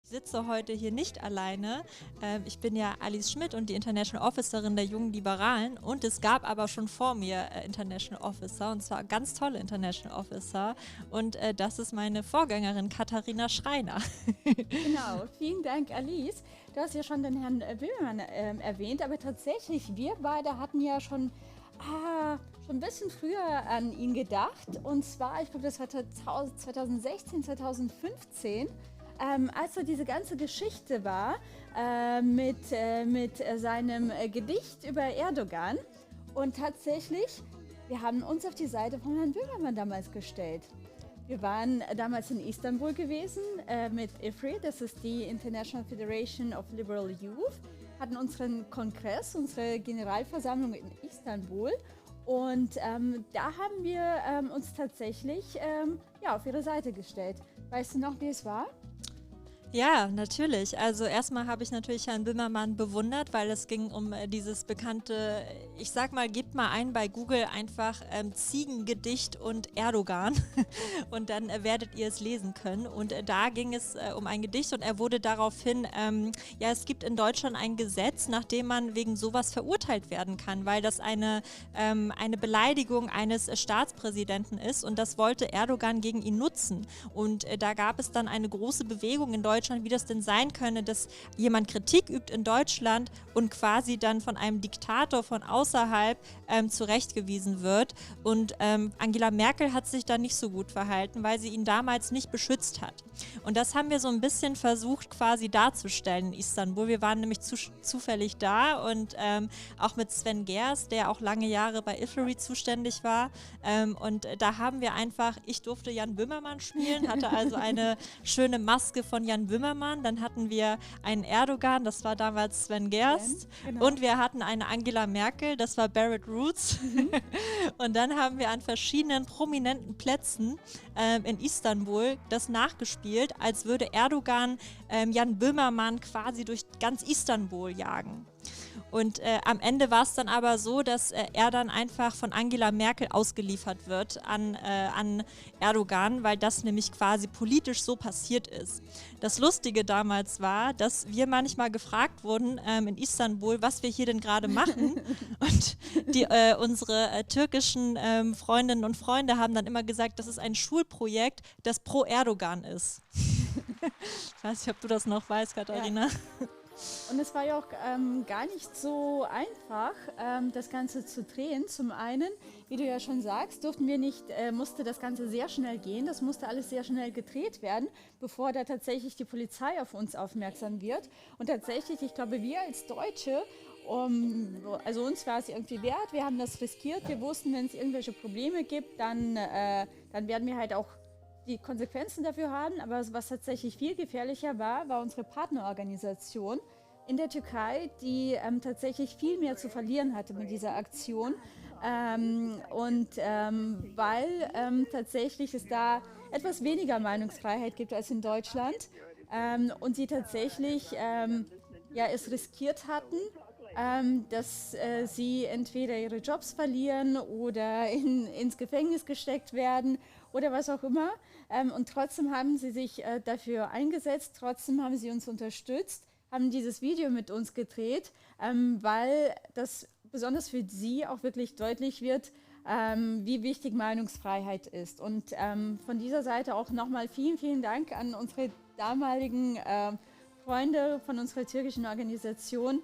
sitze heute hier nicht alleine. Ich bin ja Alice Schmidt und die International Officerin der Jungen Liberalen und es gab aber schon vor mir International Officer und zwar ganz tolle International Officer und das ist meine Vorgängerin Katharina Schreiner. Genau, vielen Dank Alice. Du hast ja schon den Herrn Böhmermann erwähnt, aber tatsächlich, wir beide hatten ja schon ein bisschen früher an ihn gedacht und zwar, ich glaube das war 2016, 2015, als so diese ganze Geschichte war mit seinem Gedicht über Erdogan. Und tatsächlich, wir haben uns auf die Seite von Herrn Böhmermann damals gestellt. Wir waren damals in Istanbul gewesen mit IFRI, das ist die International Federation of Liberal Youth, hatten unseren Kongress, unsere Generalversammlung in Istanbul. Und da haben wir uns tatsächlich auf ihre Seite gestellt. Weißt du noch, wie es war? Ja, natürlich. Also erstmal habe ich natürlich Herrn Böhmermann bewundert, weil es ging um dieses bekannte, ich sag mal, gebt mal ein bei Google einfach Ziegengedicht und Erdogan und dann werdet ihr es lesen können. Und da ging es um ein Gedicht und er wurde daraufhin, es gibt in Deutschland ein Gesetz, nach dem man wegen sowas verurteilt werden kann, weil das eine Beleidigung eines Staatspräsidenten ist und das wollte Erdogan gegen ihn nutzen. Und da gab es dann eine große Bewegung in Deutschland, wie das denn sein könne, dass jemand Kritik übt in Deutschland und quasi dann von einem Diktator von außerhalb zurechtgewiesen wird. Und Angela Merkel hat sich da nicht so gut verhalten, weil sie ihn damals nicht beschützt hat. Und das haben wir so ein bisschen versucht quasi darzustellen in Istanbul. Wir waren nämlich zufällig da und auch mit Sven Gers, der auch lange Jahre bei IFRI zuständig war. Und da haben wir einfach, ich durfte Jan Böhmermann spielen, hatte also eine schöne Maske von Jan Böhmermann, dann hatten wir einen Erdogan, das war damals Sven Gerst, genau. Und wir hatten eine Angela Merkel, das war Barrett Roots. Und dann haben wir an verschiedenen prominenten Plätzen in Istanbul das nachgespielt, als würde Erdogan Jan Böhmermann quasi durch ganz Istanbul jagen. Und am Ende war es dann aber so, dass er dann einfach von Angela Merkel ausgeliefert wird an Erdogan, weil das nämlich quasi politisch so passiert ist. Das Lustige damals war, dass wir manchmal gefragt wurden in Istanbul, was wir hier denn gerade machen. Und unsere türkischen Freundinnen und Freunde haben dann immer gesagt, das ist ein Schulprojekt, das pro Erdogan ist. Ich weiß nicht, ob du das noch weißt, Katharina. Ja. Und es war ja auch gar nicht so einfach, das Ganze zu drehen. Zum einen, wie du ja schon sagst, musste das Ganze sehr schnell gehen. Das musste alles sehr schnell gedreht werden, bevor da tatsächlich die Polizei auf uns aufmerksam wird. Und tatsächlich, ich glaube, wir als Deutsche, also uns war es irgendwie wert, wir haben das riskiert. Wir wussten, wenn es irgendwelche Probleme gibt, dann werden wir halt auch die Konsequenzen dafür haben, aber was tatsächlich viel gefährlicher war unsere Partnerorganisation in der Türkei, die tatsächlich viel mehr zu verlieren hatte mit dieser Aktion weil tatsächlich es da etwas weniger Meinungsfreiheit gibt als in Deutschland und sie tatsächlich es riskiert hatten, dass sie entweder ihre Jobs verlieren oder ins Gefängnis gesteckt werden oder was auch immer. Und trotzdem haben sie sich dafür eingesetzt, trotzdem haben sie uns unterstützt, haben dieses Video mit uns gedreht, weil das besonders für sie auch wirklich deutlich wird, wie wichtig Meinungsfreiheit ist. Und von dieser Seite auch nochmal vielen, vielen Dank an unsere damaligen Freunde von unserer türkischen Organisation.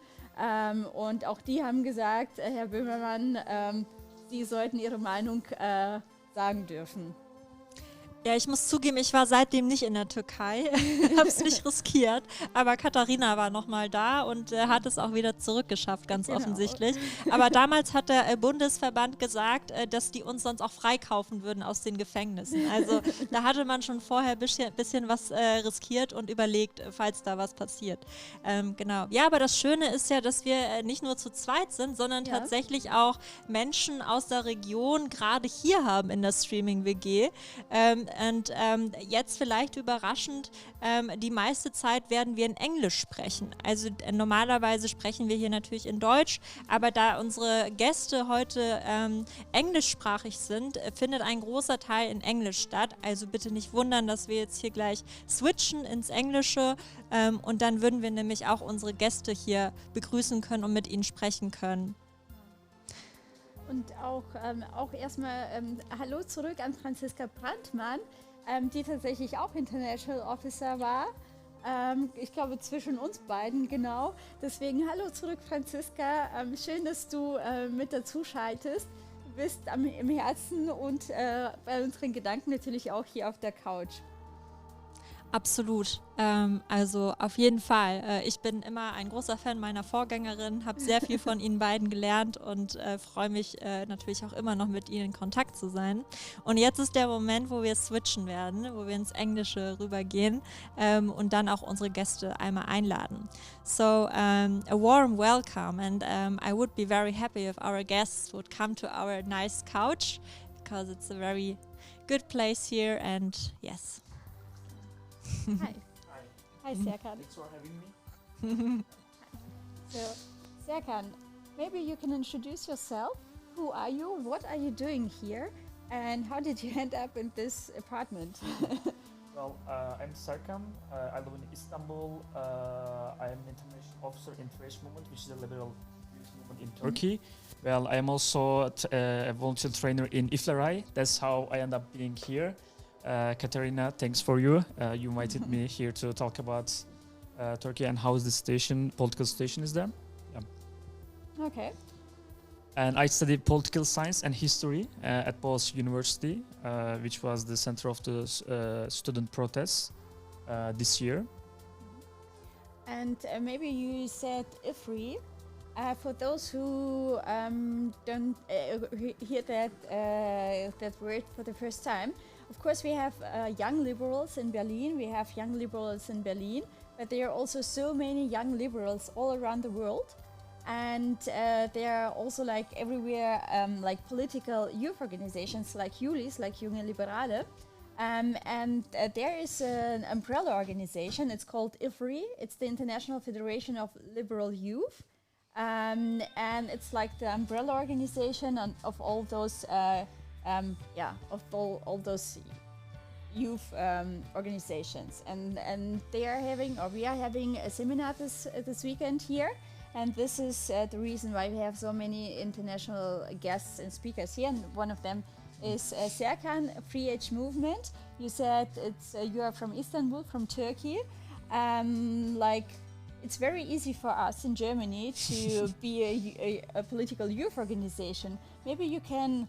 Und auch die haben gesagt, Herr Böhmermann, Sie sollten Ihre Meinung sagen dürfen. Ja, ich muss zugeben, ich war seitdem nicht in der Türkei, habe es nicht riskiert, aber Katharina war nochmal da und hat es auch wieder zurückgeschafft, ganz offensichtlich. Aber damals hat der Bundesverband gesagt, dass die uns sonst auch freikaufen würden aus den Gefängnissen. Also da hatte man schon vorher ein bisschen was riskiert und überlegt, falls da was passiert. Genau. Ja, aber das Schöne ist ja, dass wir nicht nur zu zweit sind, sondern tatsächlich auch Menschen aus der Region gerade hier haben in der Streaming-WG. und jetzt vielleicht überraschend, die meiste Zeit werden wir in Englisch sprechen. Also normalerweise sprechen wir hier natürlich in Deutsch, aber da unsere Gäste heute englischsprachig sind, findet ein großer Teil in Englisch statt. Also bitte nicht wundern, dass wir jetzt hier gleich switchen ins Englische und dann würden wir nämlich auch unsere Gäste hier begrüßen können und mit ihnen sprechen können. Und auch erstmal Hallo zurück an Franziska Brandmann, die tatsächlich auch International Officer war. Ich glaube zwischen uns beiden, genau. Deswegen Hallo zurück, Franziska. Schön, dass du mit dazu schaltest. Du bist im Herzen und bei unseren Gedanken natürlich auch hier auf der Couch. Absolut. Also auf jeden Fall. Ich bin immer ein großer Fan meiner Vorgängerin, habe sehr viel von ihnen beiden gelernt und freue mich natürlich auch immer noch mit ihnen in Kontakt zu sein. Und jetzt ist der Moment, wo wir switchen werden, wo wir ins Englische rübergehen und dann auch unsere Gäste einmal einladen. So, a warm welcome and I would be very happy if our guests would come to our nice couch because it's a very good place here and yes. Hi. Hi, Serkan. Thanks for having me. So, Serkan, maybe you can introduce yourself. Who are you? What are you doing here? And how did you end up in this apartment? Well, I'm Serkan. I live in Istanbul. I am an international officer in Trash Movement, which is a liberal youth movement in Turkey. Well, I am also a volunteer trainer in Iflaray. That's how I end up being here. Katerina, thanks for you. You invited me here to talk about Turkey and how is the political situation is there. Yeah. Okay. And I studied political science and history at Boğaziçi University, which was the center of the student protests this year. And maybe you said IFRI. For those who don't hear that word for the first time, of course, we have young liberals in Berlin. We have young liberals in Berlin, but there are also so many young liberals all around the world. And there are also like everywhere like political youth organizations like Julis, like Junge Liberale. And there is an umbrella organization. It's called IFRI. It's the International Federation of Liberal Youth. And it's like the umbrella organization of all those of all those youth organizations, and they are having, or we are having, a seminar this weekend here, and this is the reason why we have so many international guests and speakers here. And one of them is Serkan, Free Age Movement. You said you are from Istanbul, from Turkey. It's very easy for us in Germany to be a political youth organization. Maybe you can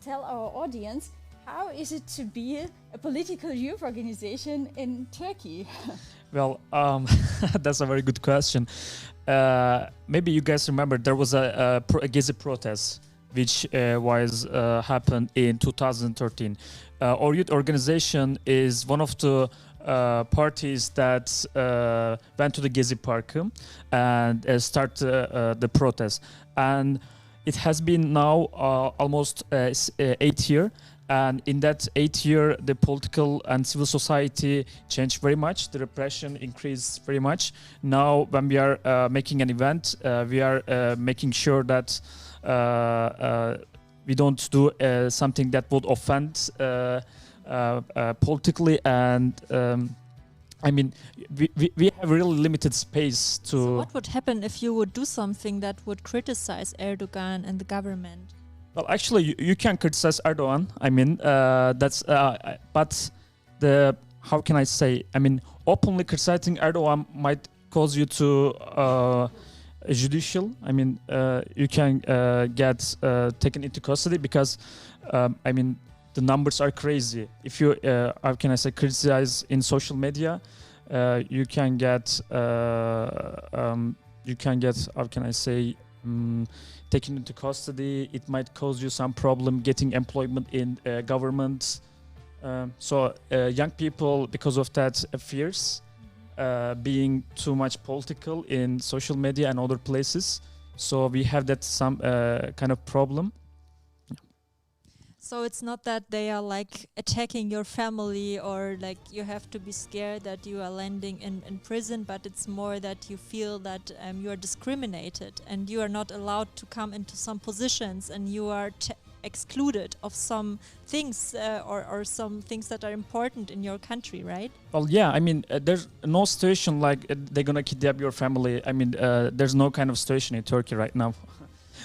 tell our audience, how is it to be a political youth organization in Turkey? Well, that's a very good question. Maybe you guys remember there was a Gezi protest which was happened in 2013. Our youth organization is one of the parties that went to the Gezi Park and start the protest. And it has been now almost 8 years. And in that 8 year, the political and civil society changed very much. The repression increased very much. Now, when we are making an event, we are making sure that we don't do something that would offend politically, and we have really limited space to. So what would happen if you would do something that would criticize Erdogan and the government? Well, actually, you can criticize Erdogan. That's but how can I say? Openly criticizing Erdogan might cause you to judicial. You can get taken into custody because the numbers are crazy. If you, how can I say, criticize in social media, you can get, how can I say, taken into custody. It might cause you some problem getting employment in government. So young people, because of that, fears being too much political in social media and other places. So we have that some kind of problem. So it's not that they are like attacking your family or like you have to be scared that you are landing in prison, but it's more that you feel that you are discriminated and you are not allowed to come into some positions and you are excluded of some things or some things that are important in your country, right? Well, yeah, I mean, there's no situation like they're gonna kidnap your family. I mean, there's no kind of situation in Turkey right now.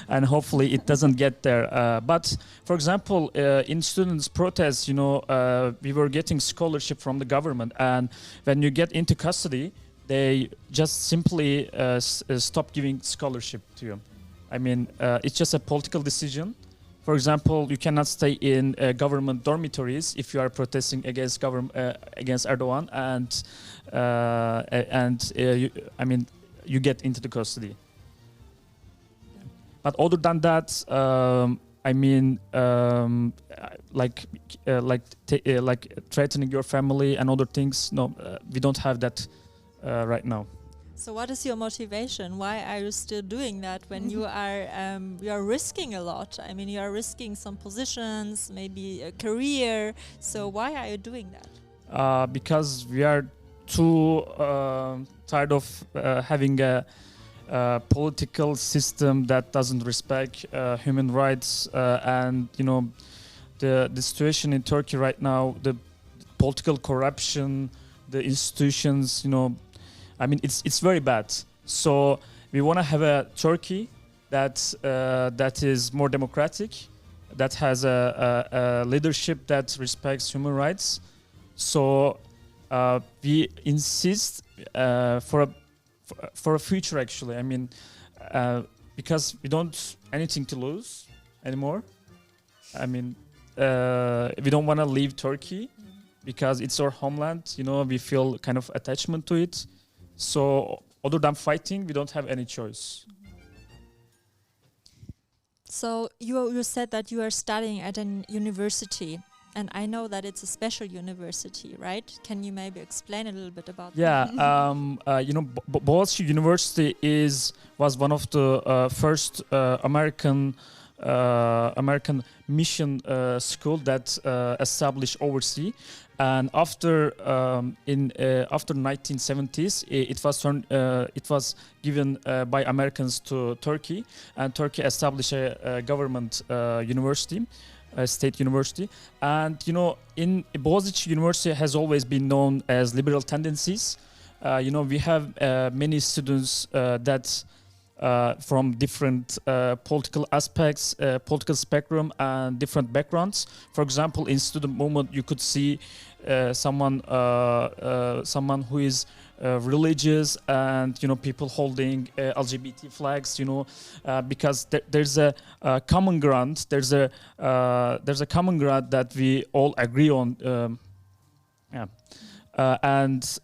And hopefully it doesn't get there. But for example, in students' protests, we were getting scholarship from the government, and when you get into custody, they just simply stop giving scholarship to you. I mean, it's just a political decision. For example, you cannot stay in government dormitories if you are protesting against against Erdogan, and you get into the custody. But other than that, like threatening your family and other things, no, we don't have that right now. So what is your motivation? Why are you still doing that when you are risking a lot? I mean, you are risking some positions, maybe a career. So why are you doing that? Because we are too tired of having a political system that doesn't respect human rights, and the situation in Turkey right now, the political corruption, the institutions, I mean, it's very bad. So we want to have a Turkey that is more democratic, that has a leadership that respects human rights. So we insist for a future, actually. I mean, because we don't anything to lose anymore. I mean, we don't want to leave Turkey because it's our homeland. We feel kind of attachment to it. So other than fighting, we don't have any choice. So you said that you are studying at an university, and I know that it's a special university, right? Can you maybe explain a little bit about that? Yeah, Boğaziçi University was one of the first American mission school that established overseas. And after 1970s, it was given by Americans to Turkey, and Turkey established a government university, a state university. And in Boğaziçi University has always been known as liberal tendencies. We have many students that from different political aspects, political spectrum, and different backgrounds. For example, in student movement, you could see someone who is religious, and people holding LGBT flags. Because there's a common ground. There's a common ground that we all agree on. And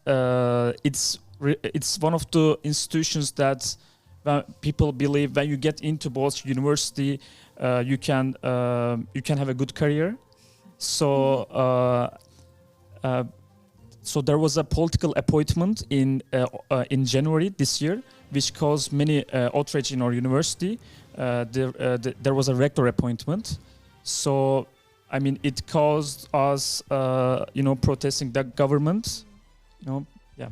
it's one of the institutions that people believe when you get into Boğaziçi University, you can have a good career. So there was a political appointment in January this year, which caused many outrage in our university. There was a rector appointment. So I mean, it caused us, protesting the government. Yeah.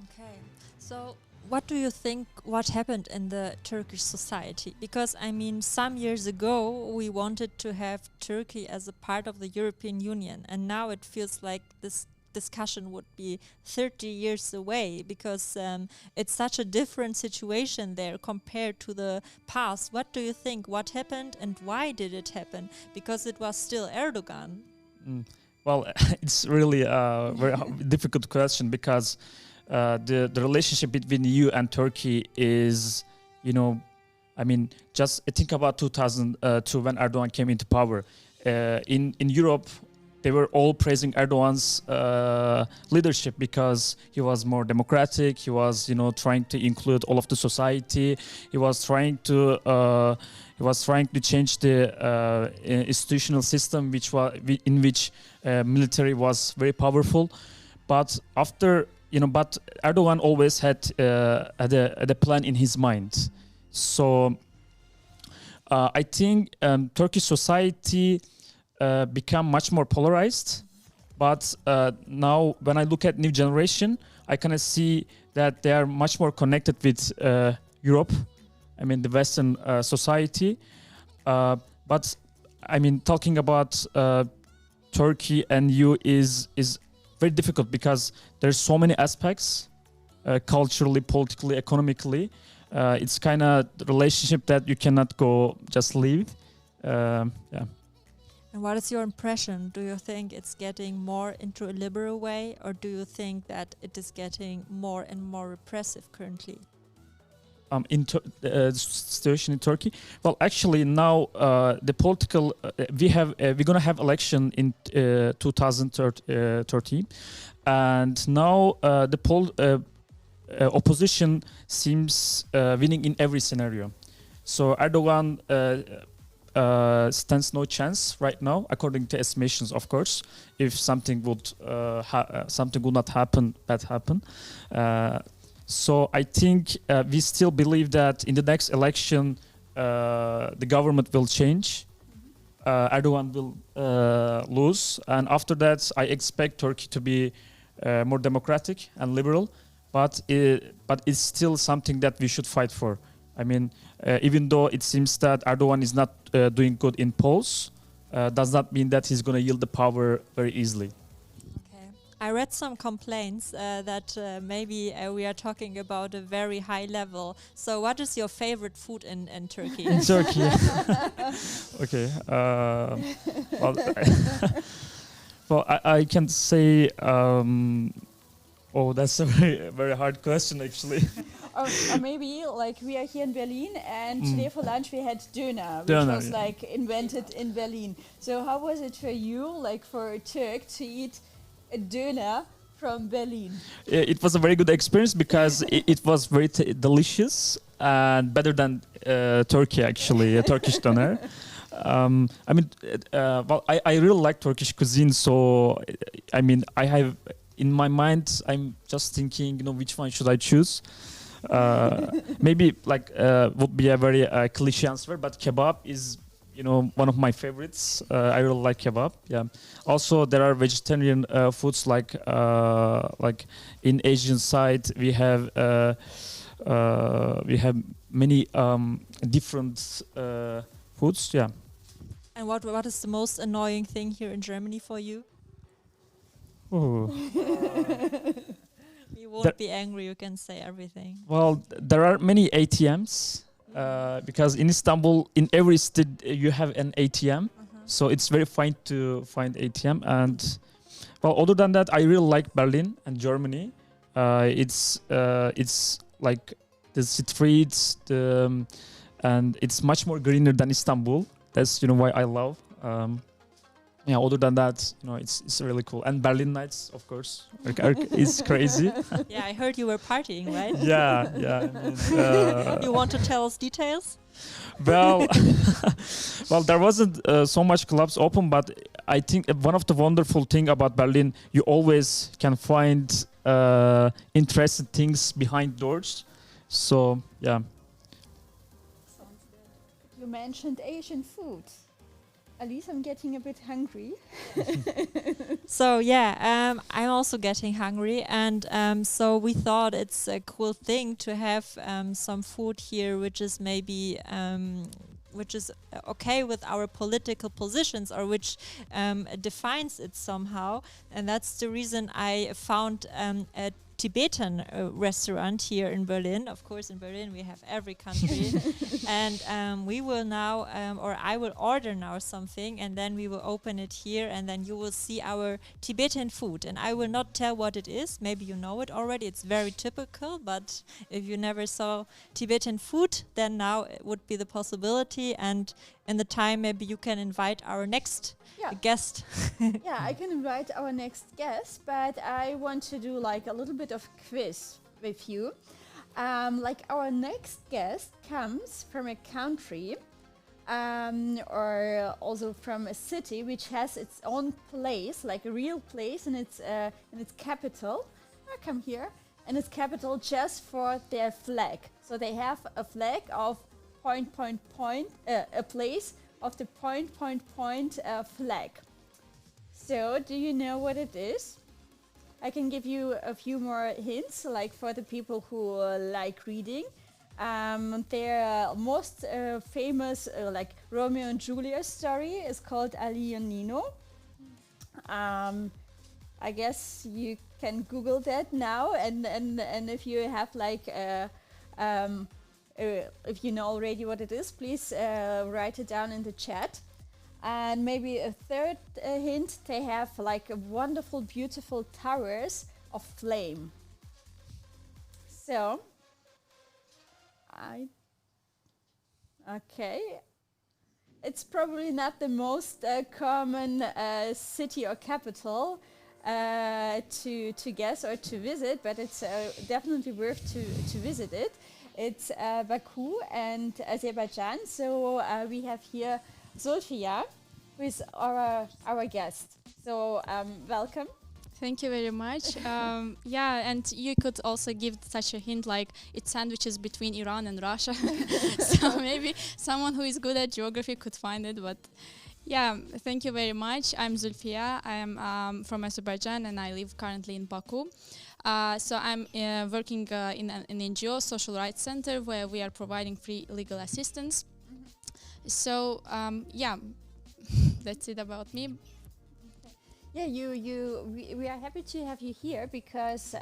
Okay. So what do you think what happened in the Turkish society? Because I mean, some years ago we wanted to have Turkey as a part of the European Union, and now it feels like this discussion would be 30 years away, because it's such a different situation there compared to the past. What do you think? What happened and why did it happen? Because it was still Erdogan. Well, it's really a very difficult question, because the relationship between EU and Turkey is, I mean, just think about 2002 when Erdogan came into power. In Europe, they were all praising Erdogan's leadership because he was more democratic. He was, trying to include all of the society. He was trying to change the institutional system, in which military was very powerful. But but Erdogan always had a plan in his mind. So I think Turkish society become much more polarized. But now, when I look at new generation, I kind of see that they are much more connected with Europe. I mean, the Western society. But I mean, talking about Turkey and you is very difficult because there's so many aspects, culturally, politically, economically. It's kind of relationship that you cannot go just leave. Yeah. And what is your impression? Do you think it's getting more into a liberal way, or do you think that it is getting more and more repressive currently? Situation in Turkey. Well, actually, now the political we're gonna have election in 2013, and now the opposition seems winning in every scenario. So Erdogan stands no chance right now, according to estimations, of course. If something would not happen, bad happen. So I think we still believe that in the next election, the government will change. Erdogan will lose, and after that, I expect Turkey to be more democratic and liberal. But it's still something that we should fight for. I mean, even though it seems that Erdogan is not doing good in polls, does not mean that he's going to yield the power very easily. Okay. I read some complaints that maybe we are talking about a very high level. So what is your favorite food in Turkey? In Turkey. Okay. Well, I can say... oh, that's a very, very hard question, actually. Or maybe like we are here in Berlin, and today for lunch we had döner, which Döner, was like invented in Berlin. So how was it for you, like for a Turk, to eat a döner from Berlin? It was a very good experience because it was very delicious and better than Turkey, actually, a Turkish döner. I mean, well, I really like Turkish cuisine, so I mean, I have... In my mind, I'm just thinking, which one should I choose? Maybe like would be a very cliche answer, but kebab is, one of my favorites. I really like kebab. Yeah. Also, there are vegetarian foods like in Asian side we have many different foods. Yeah. And what is the most annoying thing here in Germany for you? Oh. You won't be angry, you can say everything. Well, there are many ATMs because in Istanbul, in every state, you have an ATM. So it's very fine to find ATM. And well, other than that, I really like Berlin and Germany. It's like the streets, and it's much more greener than Istanbul. That's why I love. Yeah, other than that, it's really cool. And Berlin nights, of course, is crazy. Yeah, I heard you were partying, right? Yeah. I mean, you want to tell us details? Well, well, there wasn't so much clubs open, but I think one of the wonderful thing about Berlin, you always can find interesting things behind doors. So, yeah. Sounds good. You mentioned Asian food. Alice, I'm getting a bit hungry. So yeah, I'm also getting hungry, and so we thought it's a cool thing to have some food here, which is maybe which is okay with our political positions, or which defines it somehow, and that's the reason I found a Tibetan restaurant here in Berlin. Of course, in Berlin we have every country. And we will now, or I will order now something, and then we will open it here, and then you will see our Tibetan food. And I will not tell what it is. Maybe you know it already. It's very typical, but if you never saw Tibetan food, then now it would be the possibility. And in the time, maybe you can invite our next guest. Yeah, I can invite our next guest, but I want to do like a little bit of quiz with you. Like our next guest comes from a country or also from a city which has its own place, like a real place in its capital. Come here. And its capital just for their flag. So they have a flag of a place of the flag. So, do you know what it is? I can give you a few more hints, like for the people who like reading. Their most famous, like Romeo and Juliet story is called Ali and Nino. I guess you can Google that now, and if you have like if you know already what it is, please write it down in the chat. And maybe a third hint, they have like a wonderful, beautiful towers of flame. So, okay. It's probably not the most common city or capital to guess or to visit, but it's definitely worth to visit it. It's Baku and Azerbaijan. So we have here Zulfiya, who is our guest. So welcome. Thank you very much. Yeah, and you could also give such a hint, like it's sandwiches between Iran and Russia. So maybe someone who is good at geography could find it. But yeah, thank you very much. I'm Zulfiya. I'm from Azerbaijan, and I live currently in Baku. So I'm working in an NGO, Social Rights Center, where we are providing free legal assistance. So yeah, that's it about me. Yeah, we are happy to have you here because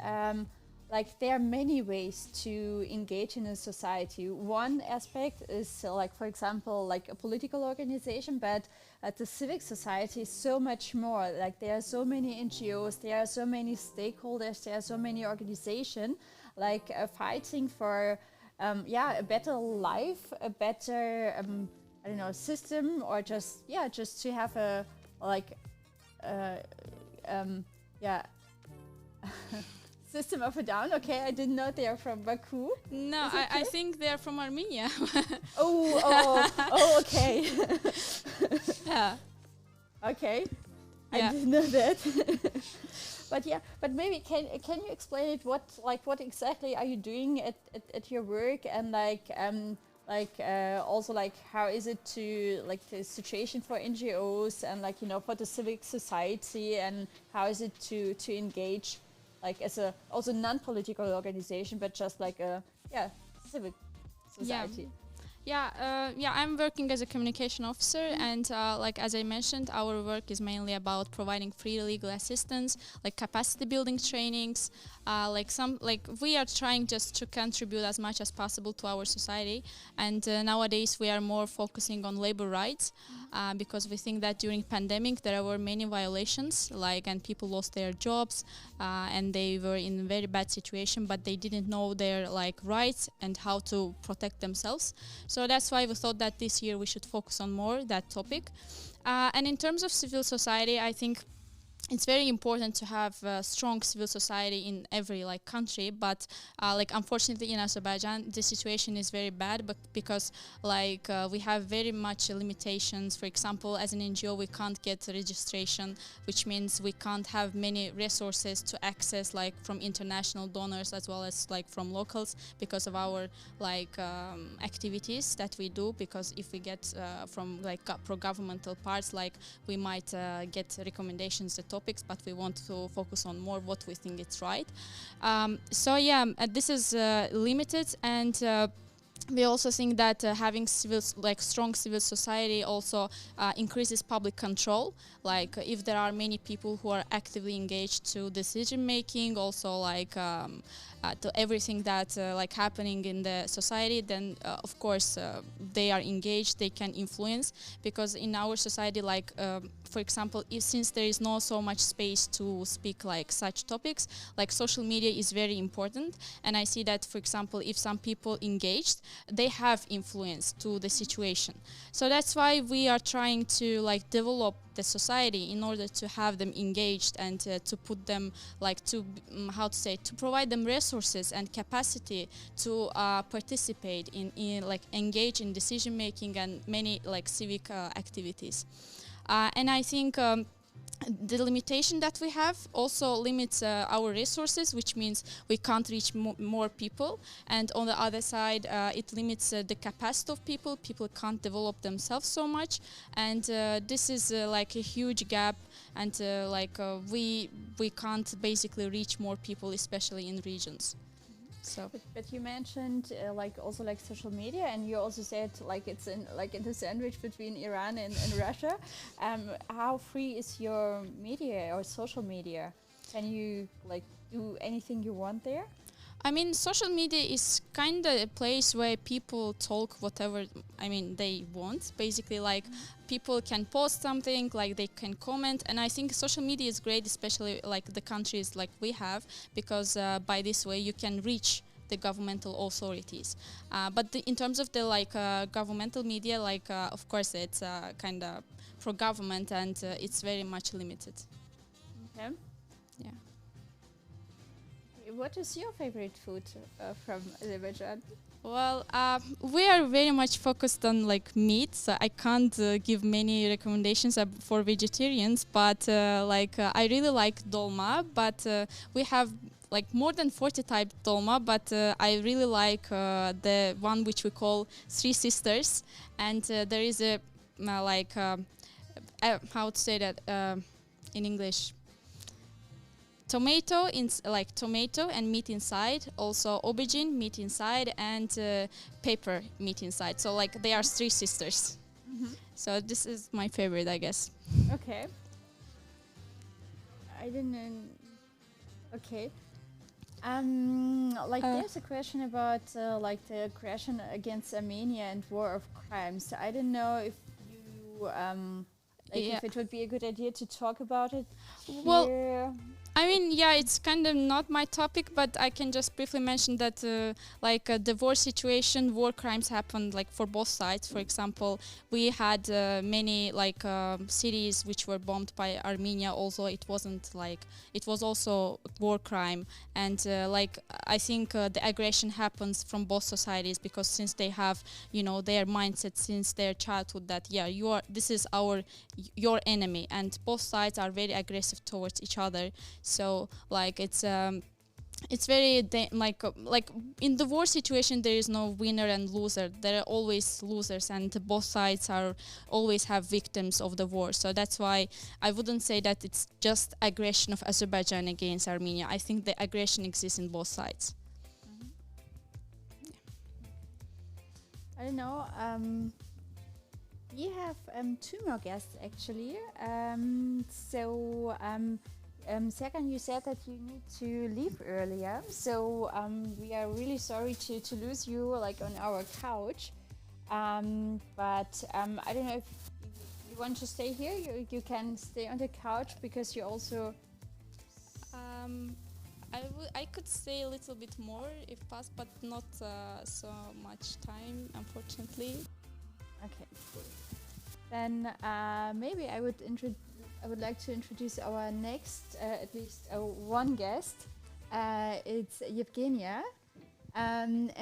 like there are many ways to engage in a society. One aspect is like, for example, like a political organization, but the civic society is so much more. Like there are so many NGOs, there are so many stakeholders, there are so many organizations like fighting for a better life, a better I don't know, system, or just to have a like System of a Down. Okay, I didn't know they are from Baku. No, I think they are from Armenia. oh, okay. Yeah. Okay, yeah. I didn't know that. but maybe can you explain it? What exactly are you doing at your work, and also like how is it to like the situation for NGOs and like, you know, for the civic society, and how is it to engage like as a also non-political organization, but just like a civic society? Yeah, I'm working as a communication officer, and like as I mentioned, our work is mainly about providing free legal assistance, like capacity building trainings, we are trying just to contribute as much as possible to our society. And nowadays we are more focusing on labor rights because we think that during pandemic there were many violations, and people lost their jobs and they were in a very bad situation, but they didn't know their rights and how to protect themselves. So that's why we thought that this year we should focus on more that topic. And in terms of civil society, I think it's very important to have a strong civil society in every country, but unfortunately in Azerbaijan the situation is very bad, but because we have very much limitations. For example, as an NGO we can't get registration, which means we can't have many resources to access from international donors as well as from locals because of our activities that we do, because if we get from pro-governmental parts, we might get recommendations to topics, but we want to focus on more what we think it's right. So yeah, this is limited, and we also think that having strong civil society also increases public control. If there are many people who are actively engaged to decision making, also to everything that happening in the society, then of course they are engaged, they can influence. Because in our society, for example, since there is not so much space to speak such topics, social media is very important. And I see that, for example, if some people engaged, they have influence to the situation. So that's why we are trying to develop the society in order to have them engaged and to put them to provide them resources and capacity to participate in engage in decision making and many civic activities. And I think the limitation that we have also limits our resources, which means we can't reach more people. And on the other side, it limits the capacity of people. People can't develop themselves so much. And this is like a huge gap. And we can't basically reach more people, especially in regions. So. But you mentioned also social media, and you also said it's in the sandwich between Iran and Russia. How free is your media or social media? Can you do anything you want there? I mean, social media is kind of a place where people talk whatever they want. Basically, people can post something, they can comment, and I think social media is great, especially the countries we have, because by this way you can reach the governmental authorities. But in terms of the governmental media, of course it's kind of pro government, and it's very much limited. Okay. Yeah. What is your favorite food from Azerbaijan? Well, we are very much focused on meat, so I can't give many recommendations for vegetarians. But I really like dolma. But we have more than 40 types dolma. But I really like the one which we call Three Sisters, and there is a how to say that in English. Tomato tomato and meat inside, also aubergine meat inside, and pepper meat inside. So they are three sisters. Mm-hmm. So this is my favorite, I guess. Okay. I didn't know. Okay. There's a question about the aggression against Armenia and war of crimes. I don't know if you if it would be a good idea to talk about it well here. I mean, yeah, it's kind of not my topic, but I can just briefly mention that the war situation, war crimes happened for both sides. For example, we had many cities which were bombed by Armenia. Also, it wasn't it was also war crime, and I think the aggression happens from both societies, because since they have their mindset since their childhood that this is your enemy, and both sides are very aggressive towards each other. So it's very in the war situation there is no winner and loser. There are always losers, and both sides always have victims of the war. So that's why I wouldn't say that it's just aggression of Azerbaijan against Armenia. I think the aggression exists in both sides. Mm-hmm. I don't know. We have two more guests actually. Serkan, you said that you need to leave earlier, so we are really sorry to lose you on our couch. But I don't know if you want to stay here. You can stay on the couch because you also. I could stay a little bit more if possible, but not so much time, unfortunately. Okay. Then maybe I would like to introduce our next, at least one guest. It's Yevgenia, and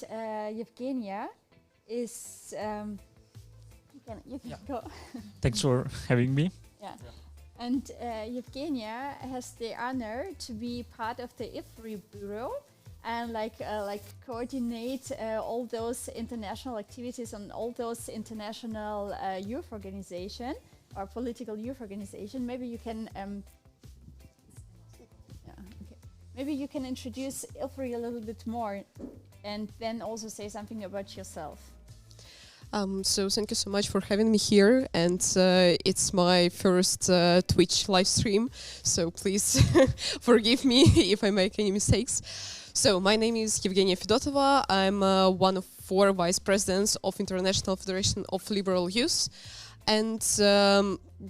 Yevgenia is. You can go. Thanks for having me. Yeah. And Yevgenia has the honor to be part of the IFRI bureau and coordinate all those international activities and all those international youth organization or political youth organization. Maybe you can maybe you can introduce IFRI a little bit more and then also say something about yourself. So thank you so much for having me here, and it's my first Twitch live stream, so please forgive me if I make any mistakes. So my name is Yevgenia Fedotova. I'm one of 4 vice presidents of International Federation of Liberal Youth, and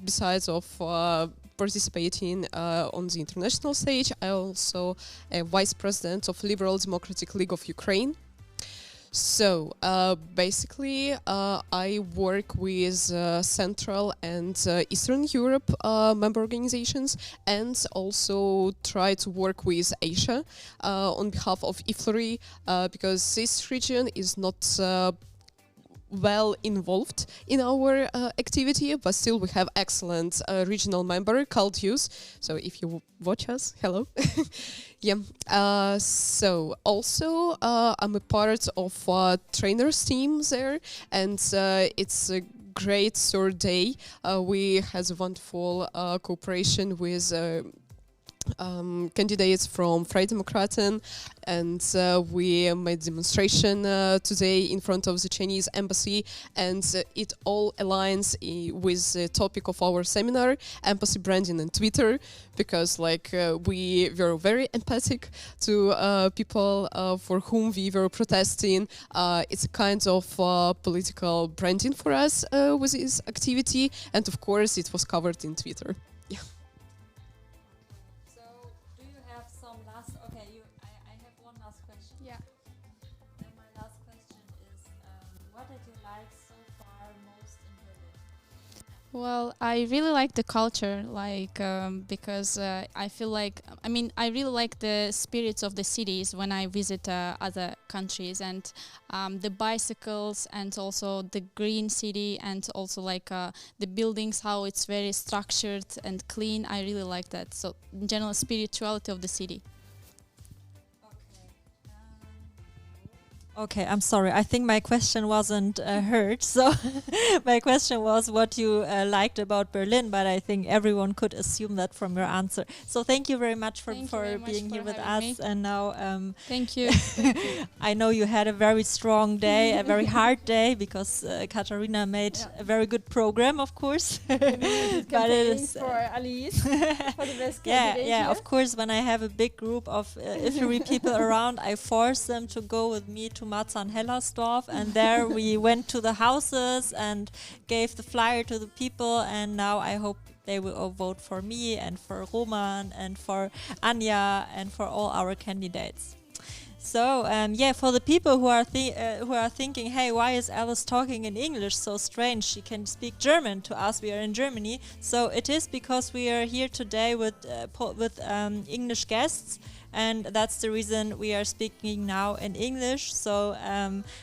besides of participating on the international stage, I also a vice president of Liberal Democratic League of Ukraine. So basically, I work with Central and Eastern Europe member organizations, and also try to work with Asia on behalf of IFRI, because this region is not well involved in our activity, but still we have excellent regional member called Youth. So if you watch us, hello. Yeah. So also I'm a part of trainers team there, and it's a great third day. We had a wonderful cooperation with candidates from Freie Demokraten, and we made demonstration today in front of the Chinese embassy, and it all aligns with the topic of our seminar, embassy branding and Twitter, because we were very empathic to people for whom we were protesting. It's a kind of political branding for us with this activity, and of course it was covered in Twitter. Yeah. Yeah. And my last question is, what did you like so far most in Berlin? Well, I really like the culture, because I feel like, I really like the spirits of the cities when I visit other countries, and the bicycles, and also the green city, and also the buildings, how it's very structured and clean. I really like that. So, in general, spirituality of the city. Okay, I'm sorry. I think my question wasn't heard. So my question was what you liked about Berlin, but I think everyone could assume that from your answer. So thank you very much for being here with us. Me. And now Thank you. I know you had a very strong day, a very hard day, because Katharina made a very good program, of course. But it is for Alice, for the best candidate. Yeah. Of course, when I have a big group of IFRI people around, I force them to go with me to Marzahn-Hellersdorf, and there we went to the houses and gave the flyer to the people, and now I hope they will all vote for me and for Roman and for Anja and for all our candidates. So for the people who are thinking, hey, why is Alice talking in English? So strange. She can speak German to us. We are in Germany. So it is because we are here today with English guests. And that's the reason we are speaking now in English. So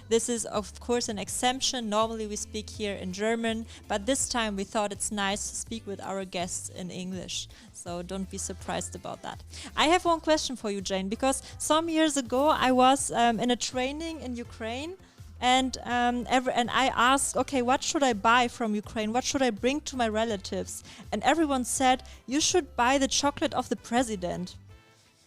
this is, of course, an exemption. Normally we speak here in German, but this time we thought it's nice to speak with our guests in English. So don't be surprised about that. I have one question for you, Jane, because some years ago I was in a training in Ukraine. And I asked, okay, what should I buy from Ukraine? What should I bring to my relatives? And everyone said, you should buy the chocolate of the president.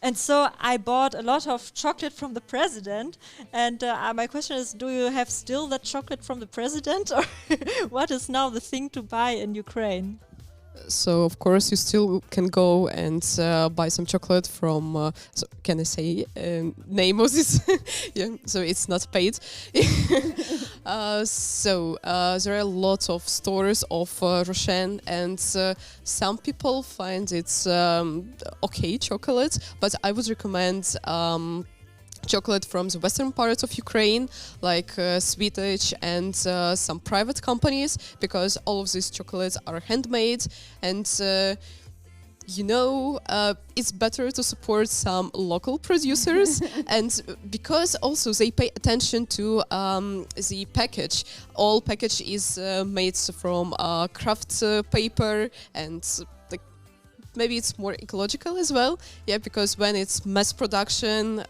And so I bought a lot of chocolate from the president. And my question is, do you have still that chocolate from the president? Or what is now the thing to buy in Ukraine? So, of course, you still can go and buy some chocolate from, can I say name of this? Yeah, so it's not paid. There are a lot of stores of Roshen, and some people find it's okay chocolate, but I would recommend chocolate from the western part of Ukraine, like Swedish and some private companies, because all of these chocolates are handmade, and it's better to support some local producers, and because also they pay attention to the package. All package is made from craft paper, and maybe it's more ecological as well, because when it's mass production,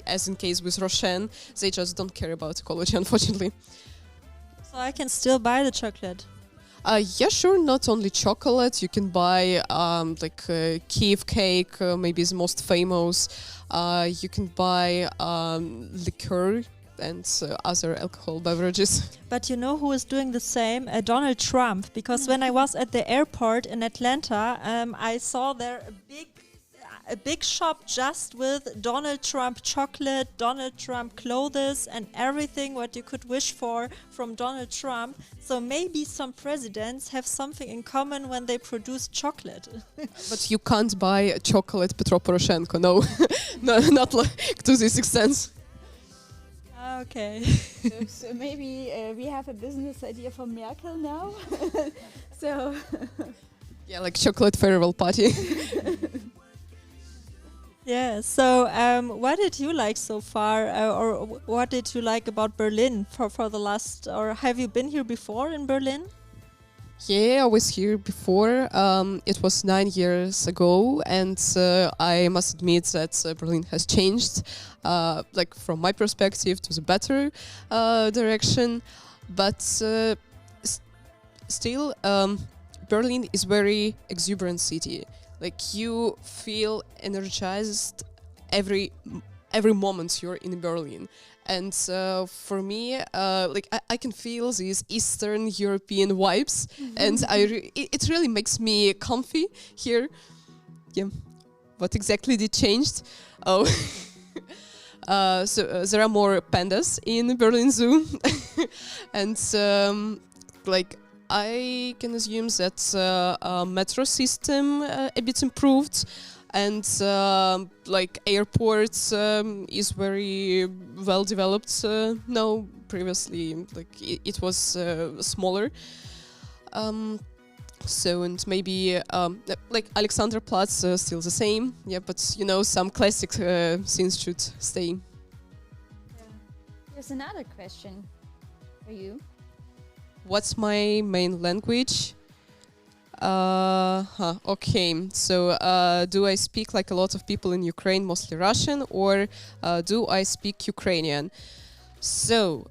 as in case with Roshen, they just don't care about ecology, unfortunately. So I can still buy the chocolate? Sure, not only chocolate, you can buy Kiev cake, maybe the most famous. You can buy liqueur and other alcohol beverages. But you know who is doing the same? Donald Trump. Because when I was at the airport in Atlanta, I saw there a big shop just with Donald Trump chocolate, Donald Trump clothes, and everything what you could wish for from Donald Trump. So maybe some presidents have something in common when they produce chocolate. But you can't buy chocolate Petro Poroshenko, no. No, not like to this extent. Okay. So maybe we have a business idea for Merkel now. So yeah, like chocolate farewell party. Yeah. So, what did you like so far, or what did you like about Berlin for the last? Or have you been here before in Berlin? Yeah, I was here before. It was 9 years ago, and I must admit that Berlin has changed, like from my perspective, to the better direction. But still, Berlin is very exuberant city. Like you feel energized every moment you're in Berlin. And for me, like I can feel these Eastern European vibes, and it really makes me comfy here. Yeah, what exactly did changed? Oh, so there are more pandas in Berlin Zoo, and like I can assume that metro system a bit improved, and like airports is very well developed now. Previously, like it was smaller. So and maybe like Alexanderplatz still the same. Yeah, but you know some classic scenes should stay. Here's another question for you. What's my main language? Okay, so do I speak like a lot of people in Ukraine, mostly Russian, or do I speak Ukrainian? So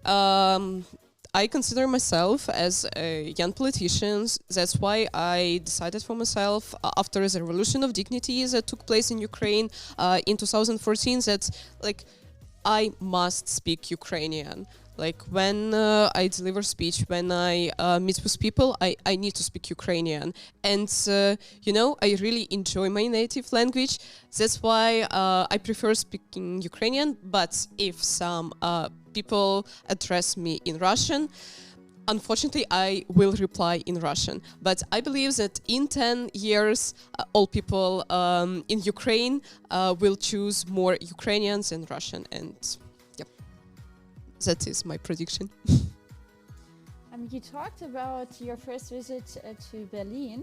I consider myself as a young politician. That's why I decided for myself after the Revolution of Dignity that took place in Ukraine in 2014 that like I must speak Ukrainian. Like when I deliver speech, when I meet with people, I need to speak Ukrainian. And, you know, I really enjoy my native language. That's why I prefer speaking Ukrainian. But if some people address me in Russian, unfortunately, I will reply in Russian. But I believe that in 10 years, all people in Ukraine will choose more Ukrainians than Russian. And that is my prediction. You talked about your first visit to Berlin,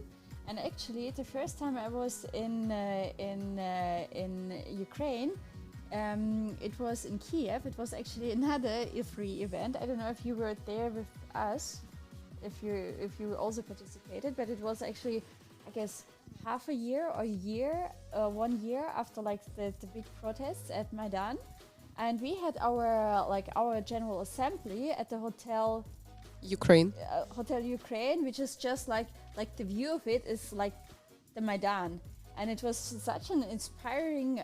and actually, the first time I was in Ukraine, it was in Kiev. It was actually another IFRI event. I don't know if you were there with us, if you also participated, but it was actually, I guess, half a year or 1 year after like the big protests at Maidan. And we had our general assembly at the Hotel Ukraine. Hotel Ukraine, which is just like the view of it is like the Maidan, and it was such an inspiring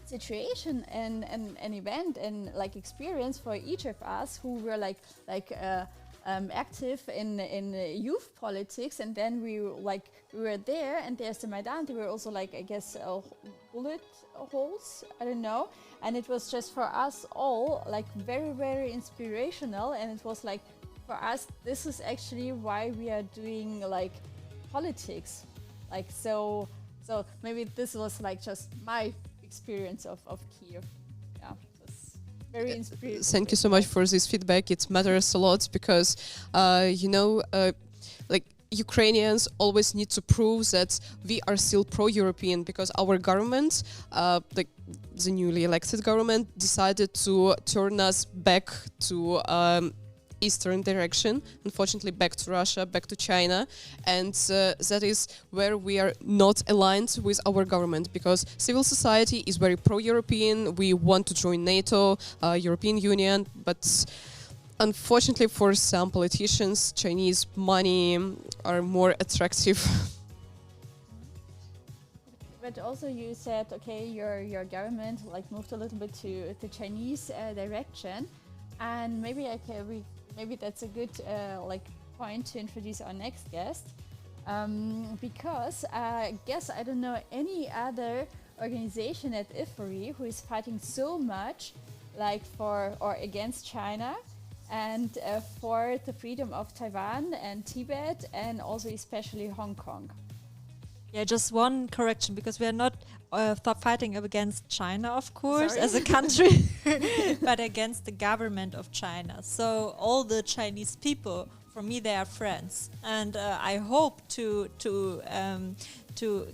situation and an event and like experience for each of us who were active in youth politics, and then we were there, and there's the Maidan. There were also like I guess bullet holes, I don't know, and it was just for us all like very, very inspirational, and it was like for us this is actually why we are doing like politics, like so maybe this was like just my experience of Kiev. Yeah, it was very inspiring. Thank you so much for this feedback. It matters a lot because you know like Ukrainians always need to prove that we are still pro-European, because our government, like the newly elected government, decided to turn us back to eastern direction, unfortunately back to Russia, back to China, and that is where we are not aligned with our government, because civil society is very pro-European. We want to join NATO, European Union, but unfortunately for some politicians, Chinese money are more attractive. But also you said, okay, your government like moved a little bit to the Chinese direction, and maybe maybe that's a good like point to introduce our next guest, because I guess I don't know any other organization at IFRI who is fighting so much like for or against China, and for the freedom of Taiwan and Tibet, and also especially Hong Kong. Yeah, just one correction, because we are not fighting against China, of course, Sorry. as a country, but against the government of China. So all the Chinese people for me they are friends, and I hope to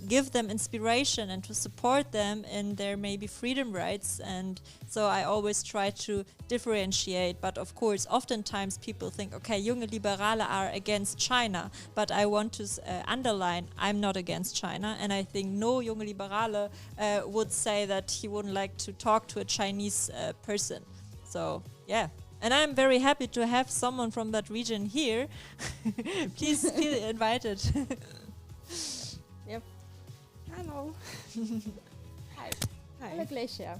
give them inspiration and to support them in their maybe freedom rights. And so I always try to differentiate. But of course, oftentimes people think, okay, junge Liberale are against China. But I want to underline, I'm not against China. And I think no junge Liberale would say that he wouldn't like to talk to a Chinese person. So, yeah. And I'm very happy to have someone from that region here. Please feel invited. Yep. Hello. Hi. Hi. Glacier.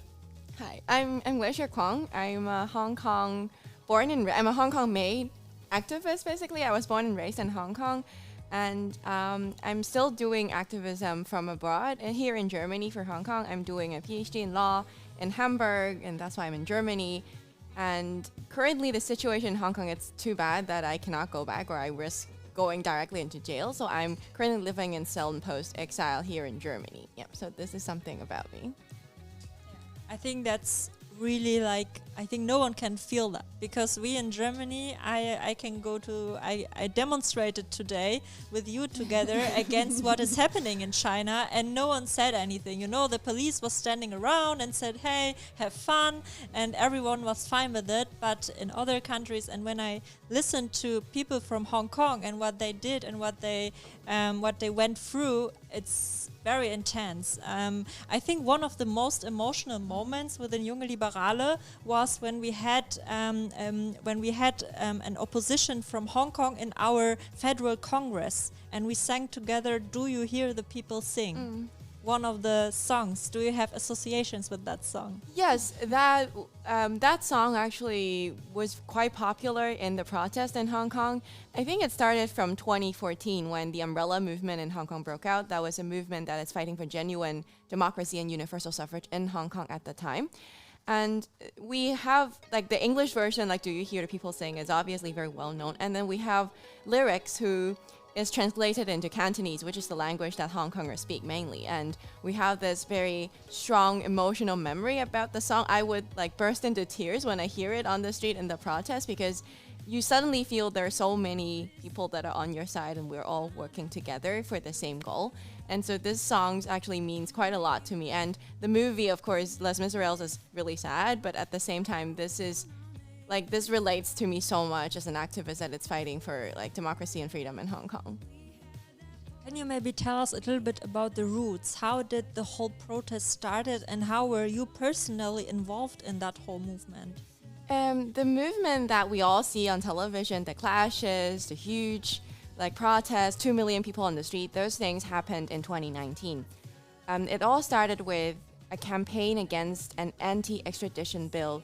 Hi. I'm Glacier Kwong. I'm a Hong Kong I'm a Hong Kong made activist. Basically, I was born and raised in Hong Kong, and I'm still doing activism from abroad. And here in Germany for Hong Kong, I'm doing a PhD in law in Hamburg, and that's why I'm in Germany. And currently, the situation in Hong Kong, it's too bad that I cannot go back, or I risk going directly into jail. So I'm currently living in self-imposed exile here in Germany. Yep. So this is something about me. I think that's really like, I think no one can feel that, because we in Germany, I can go to, I demonstrated today with you together against what is happening in China, and no one said anything. You know, the police was standing around and said, hey, have fun, and everyone was fine with it. But in other countries, and when I listened to people from Hong Kong and what they did and what they went through, it's very intense. I think one of the most emotional moments within Junge Liberale was when we had an opposition from Hong Kong in our federal Congress, and we sang together "Do You Hear the People Sing?" One of the songs. Do you have associations with that song? Yes, that song actually was quite popular in the protest in Hong Kong. I think it started from 2014 when the Umbrella movement in Hong Kong broke out. That was a movement that is fighting for genuine democracy and universal suffrage in Hong Kong at the time. And we have, like, the English version, like "Do You Hear the People Sing?" is obviously very well known. And then we have lyrics who is translated into Cantonese, which is the language that Hong Kongers speak mainly. And we have this very strong emotional memory about the song. I would like burst into tears when I hear it on the street in the protest, because you suddenly feel there are so many people that are on your side and we're all working together for the same goal. And so this song actually means quite a lot to me. And the movie, of course, Les Miserables, is really sad, but at the same time, this relates to me so much as an activist that it's fighting for like democracy and freedom in Hong Kong. Can you maybe tell us a little bit about the roots? How did the whole protest started, and how were you personally involved in that whole movement? The movement that we all see on television, the clashes, the huge like protests, 2 million people on the street, those things happened in 2019. It all started with a campaign against an anti-extradition bill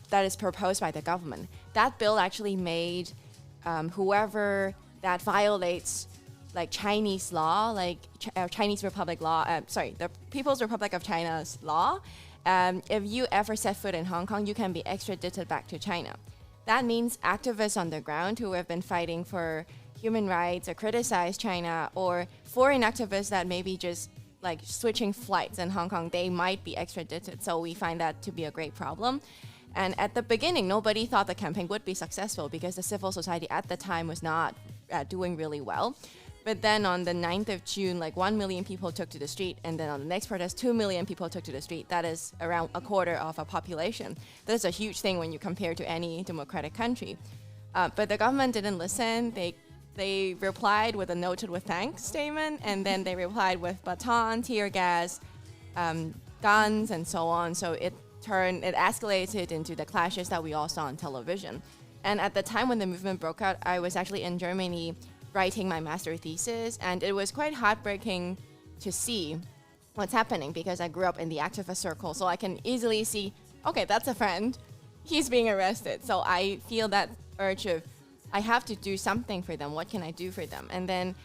that is proposed by the government. That bill actually made whoever that violates like Chinese law, like Chinese Republic law, the People's Republic of China's law, if you ever set foot in Hong Kong, you can be extradited back to China. That means activists on the ground who have been fighting for human rights or criticize China, or foreign activists that maybe just like switching flights in Hong Kong, they might be extradited. So we find that to be a great problem. And at the beginning, nobody thought the campaign would be successful because the civil society at the time was not doing really well. But then on the 9th of June, like 1 million people took to the street. And then on the next protest, 2 million people took to the street. That is around a quarter of a population. That's a huge thing when you compare to any democratic country. But the government didn't listen. They replied with a noted with thanks statement. And then they replied with baton, tear gas, guns, and so on. So it escalated into the clashes that we all saw on television. And at the time when the movement broke out, I was actually in Germany writing my master thesis, and it was quite heartbreaking to see what's happening because I grew up in the activist circle, so I can easily see, okay, that's a friend, he's being arrested. So I feel that urge of, I have to do something for them, what can I do for them? And then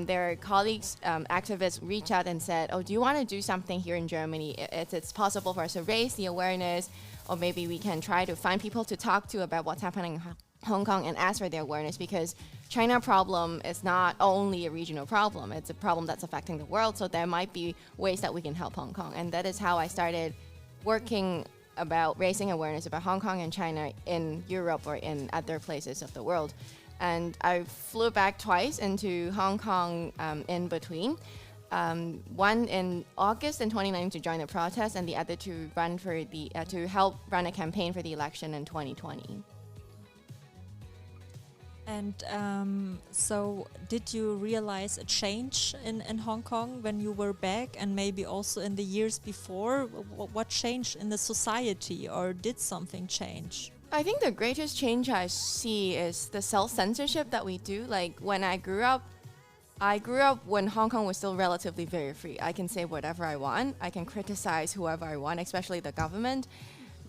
their colleagues, activists, reached out and said, oh, do you want to do something here in Germany? It's possible for us to raise the awareness, or maybe we can try to find people to talk to about what's happening in Hong Kong and ask for their awareness, because China problem is not only a regional problem, it's a problem that's affecting the world, so there might be ways that we can help Hong Kong. And that is how I started working about raising awareness about Hong Kong and China in Europe or in other places of the world. And I flew back twice into Hong Kong in between. One in August in 2019 to join the protest, and the other to run for the to help run a campaign for the election in 2020. And so did you realize a change in Hong Kong when you were back, and maybe also in the years before? What changed in the society, or did something change? I think the greatest change I see is the self-censorship that we do. Like when I grew up when Hong Kong was still relatively very free. I can say whatever I want. I can criticize whoever I want, especially the government.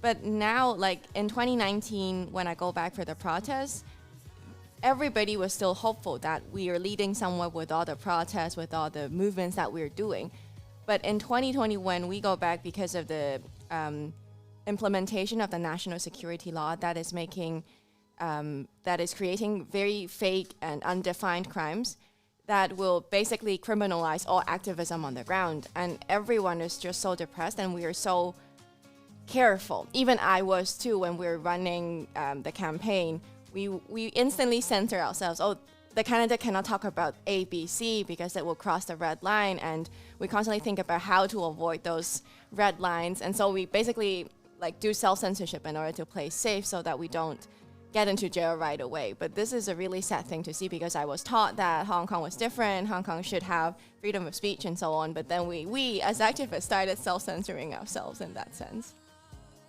But now, like in 2019, when I go back for the protests, everybody was still hopeful that we are leading somewhere with all the protests, with all the movements that we're doing. But in 2020, when we go back because of the implementation of the national security law that is making, that is creating very fake and undefined crimes that will basically criminalize all activism on the ground. And everyone is just so depressed, and we are so careful. Even I was too when we were running the campaign. We instantly censor ourselves. Oh, the candidate cannot talk about A, B, C because it will cross the red line, and we constantly think about how to avoid those red lines. And so we basically like do self-censorship in order to play safe so that we don't get into jail right away. But this is a really sad thing to see, because I was taught that Hong Kong was different, Hong Kong should have freedom of speech and so on. But then we as activists started self-censoring ourselves in that sense.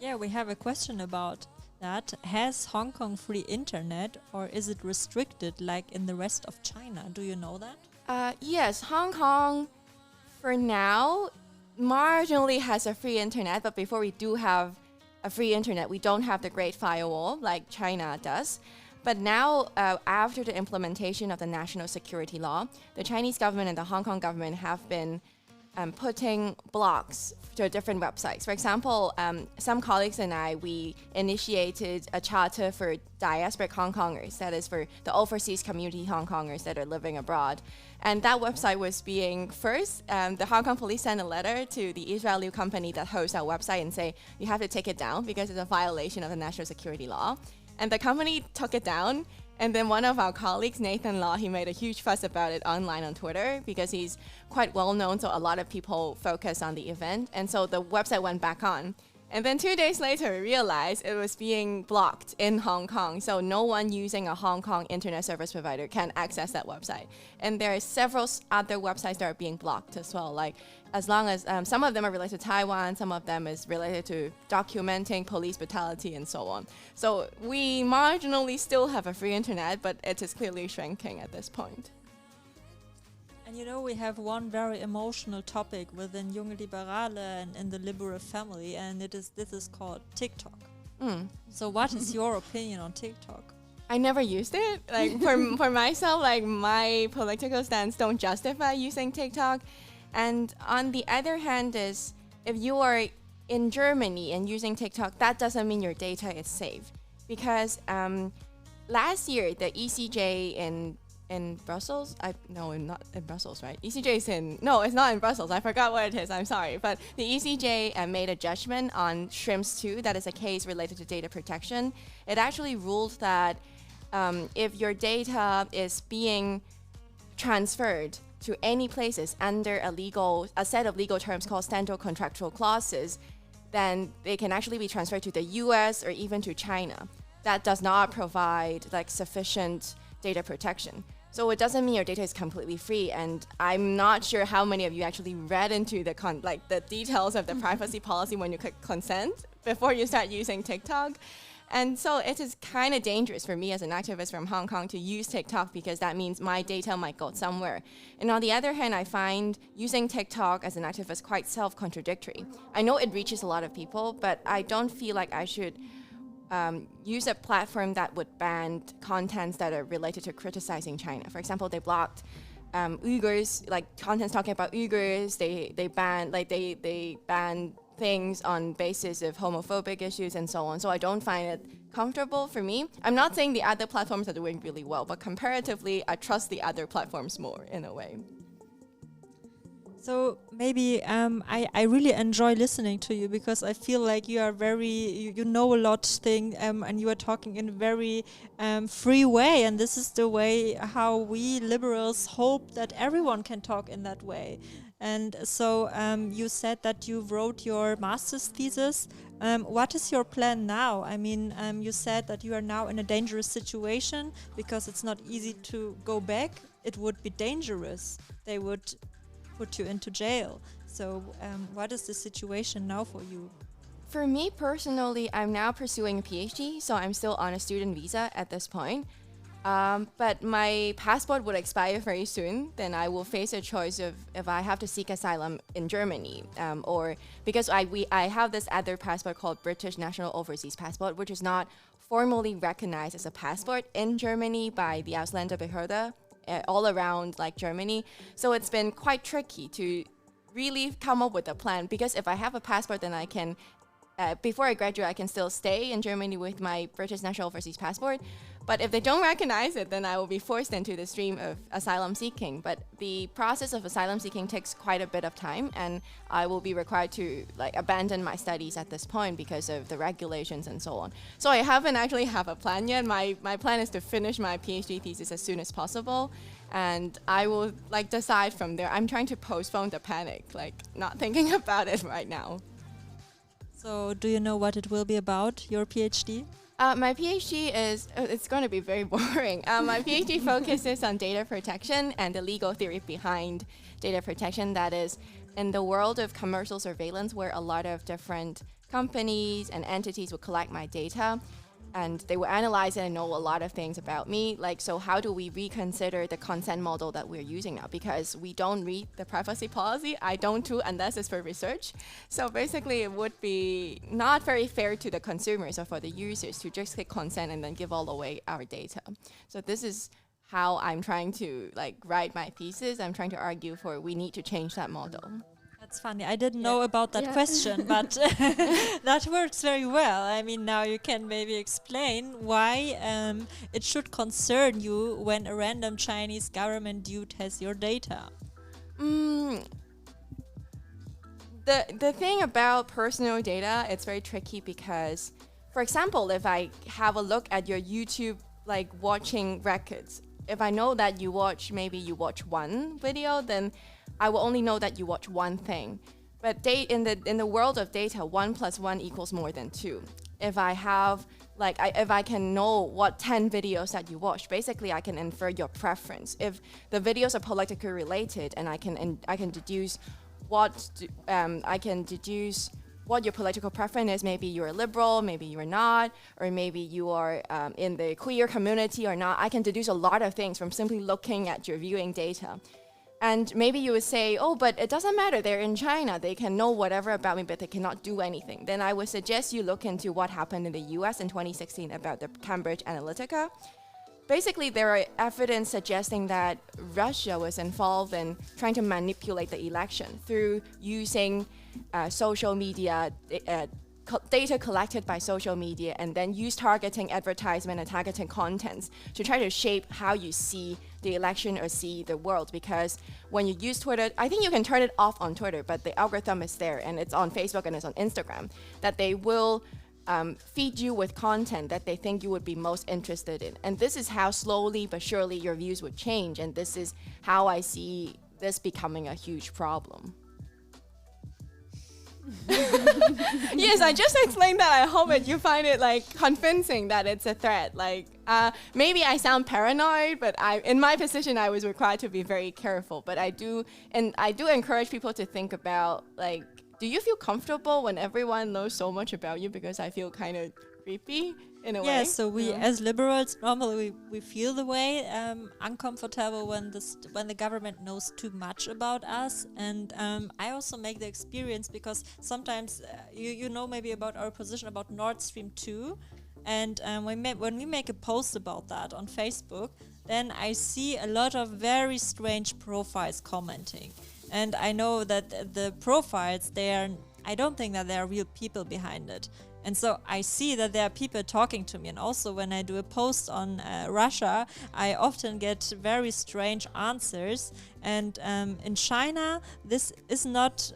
Yeah, we have a question about that. Has Hong Kong free internet, or is it restricted like in the rest of China? Do you know that? Yes, Hong Kong for now marginally has a free internet, but before we do have a free internet, we don't have the Great Firewall like China does. But now, after the implementation of the national security law, the Chinese government and the Hong Kong government have been putting blocks to different websites. For example, some colleagues and I, we initiated a charter for diasporic Hong Kongers, that is for the overseas community Hong Kongers that are living abroad. And that website was being first, the Hong Kong police sent a letter to the Israeli company that hosts our website and say, you have to take it down because it's a violation of the national security law. And the company took it down. And then one of our colleagues, Nathan Law, he made a huge fuss about it online on Twitter because he's quite well known, so a lot of people focus on the event. And so the website went back on. And then 2 days later, we realized it was being blocked in Hong Kong. So no one using a Hong Kong internet service provider can access that website. And there are several other websites that are being blocked as well. Like as long as some of them are related to Taiwan, some of them is related to documenting police brutality and so on. So we marginally still have a free internet, but it is clearly shrinking at this point. And you know, we have one very emotional topic within Junge Liberale and in the liberal family, and this is called TikTok. So what is your opinion on TikTok? I never used it. Like for myself, like my political stance don't justify using TikTok. And on the other hand is, if you are in Germany and using TikTok, that doesn't mean your data is safe. Because last year, the ECJ in Brussels, not in Brussels, right? ECJ is it's not in Brussels. I forgot what it is. I'm sorry. But the ECJ made a judgment on Shrimps 2. That is a case related to data protection. It actually ruled that if your data is being transferred to any places under a set of legal terms called standard contractual clauses, then they can actually be transferred to the US or even to China. That does not provide like sufficient data protection. So it doesn't mean your data is completely free, and I'm not sure how many of you actually read into the details of the privacy policy when you click consent before you start using TikTok. And so it is kind of dangerous for me as an activist from Hong Kong to use TikTok, because that means my data might go somewhere. And on the other hand, I find using TikTok as an activist quite self-contradictory. I know it reaches a lot of people, but I don't feel like I should use a platform that would ban contents that are related to criticizing China. For example, they blocked Uyghurs, like contents talking about Uyghurs. They ban things on basis of homophobic issues and so on. So I don't find it comfortable for me. I'm not saying the other platforms are doing really well, but comparatively, I trust the other platforms more in a way. So maybe I really enjoy listening to you because I feel like you are you know a lot thing and you are talking in a very free way, and this is the way how we liberals hope that everyone can talk in that way. And so you said that you wrote your master's thesis. What is your plan now? I mean, you said that you are now in a dangerous situation because it's not easy to go back. It would be dangerous. They would put you into jail. So what is the situation now for you? For me personally, I'm now pursuing a PhD, so I'm still on a student visa at this point. But my passport would expire very soon. Then I will face a choice of if I have to seek asylum in Germany, or because I have this other passport called British National Overseas Passport, which is not formally recognized as a passport in Germany by the Ausländerbehörde all around like Germany. So it's been quite tricky to really come up with a plan, because if I have a passport, then I can before I graduate, I can still stay in Germany with my British National Overseas Passport. But if they don't recognize it, then I will be forced into the stream of asylum seeking. But the process of asylum seeking takes quite a bit of time, and I will be required to abandon my studies at this point because of the regulations and so on. So I haven't actually have a plan yet. My plan is to finish my PhD thesis as soon as possible, and I will decide from there. I'm trying to postpone the panic, not thinking about it right now. So do you know what it will be about, your PhD? My PhD it's going to be very boring. My PhD focuses on data protection and the legal theory behind data protection. That is, in the world of commercial surveillance, where a lot of different companies and entities will collect my data, and they will analyze it and know a lot of things about me. So how do we reconsider the consent model that we're using now? Because we don't read the privacy policy. I don't too, unless it's for research. So basically, it would be not very fair to the consumers or for the users to just click consent and then give all away our data. So this is how I'm trying to write my thesis. I'm trying to argue for we need to change that model. That's funny. I didn't know about that question, but that works very well. I mean, now you can maybe explain why it should concern you when a random Chinese government dude has your data. The thing about personal data, it's very tricky because, for example, if I have a look at your YouTube watching records, if I know that maybe you watch one video, then I will only know that you watch one thing. But in the world of data, 1 + 1 = more than 2. If I have if I can know what 10 videos that you watch, basically I can infer your preference. If the videos are politically related, and I can deduce what your political preference is. Maybe you're liberal, maybe you're not, or maybe you are in the queer community or not. I can deduce a lot of things from simply looking at your viewing data. And maybe you would say, oh, but it doesn't matter. They're in China. They can know whatever about me, but they cannot do anything. Then I would suggest you look into what happened in the US in 2016 about the Cambridge Analytica. Basically, there are evidence suggesting that Russia was involved in trying to manipulate the election through using social media, data collected by social media, and then use targeting advertisement and targeting contents to try to shape how you see the election or see the world. Because when you use Twitter, I think you can turn it off on Twitter, but the algorithm is there, and it's on Facebook and it's on Instagram, that they will feed you with content that they think you would be most interested in. And this is how slowly but surely your views would change, and this is how I see this becoming a huge problem. Yes, I just explained that. I hope that you find it convincing that it's a threat. Maybe I sound paranoid, but in my position, I was required to be very careful. But I do encourage people to think about do you feel comfortable when everyone knows so much about you? Because I feel kind of creepy in a way. Yeah, so we as liberals normally we feel the way uncomfortable when the government knows too much about us. And I also make the experience because sometimes you know maybe about our position about Nord Stream 2, and when we make a post about that on Facebook, then I see a lot of very strange profiles commenting. And I know that the profiles, I don't think that there are real people behind it. And so I see that there are people talking to me. And also when I do a post on Russia, I often get very strange answers. And in China, this is not...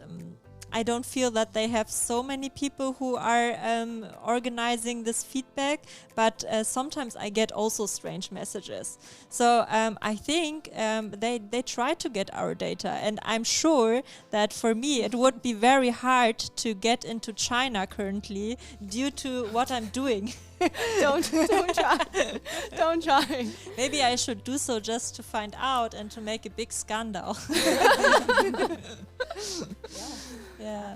I don't feel that they have so many people who are organizing this feedback, but sometimes I get also strange messages. So I think they try to get our data, and I'm sure that for me it would be very hard to get into China currently due to what I'm doing. Don't try. Don't try. Maybe I should do so just to find out and to make a big scandal. Yeah.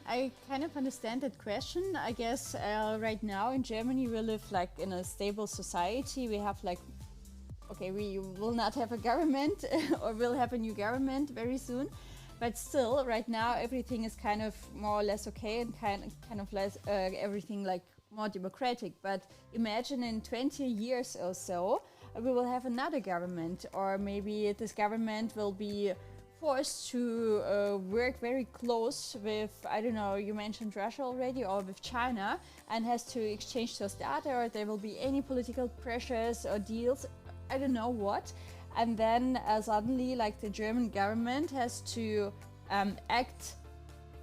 I kind of understand that question. I guess right now in Germany we live like in a stable society. We have like, okay, we will not have a government or we'll have a new government very soon. But still, right now everything is kind of more or less okay and kind of less everything like more democratic. But imagine in 20 years or so we will have another government, or maybe this government will be forced to work very close with, I don't know, you mentioned Russia already, or with China, and has to exchange those data, or there will be any political pressures or deals, I don't know what. And then suddenly, like, the German government has to act,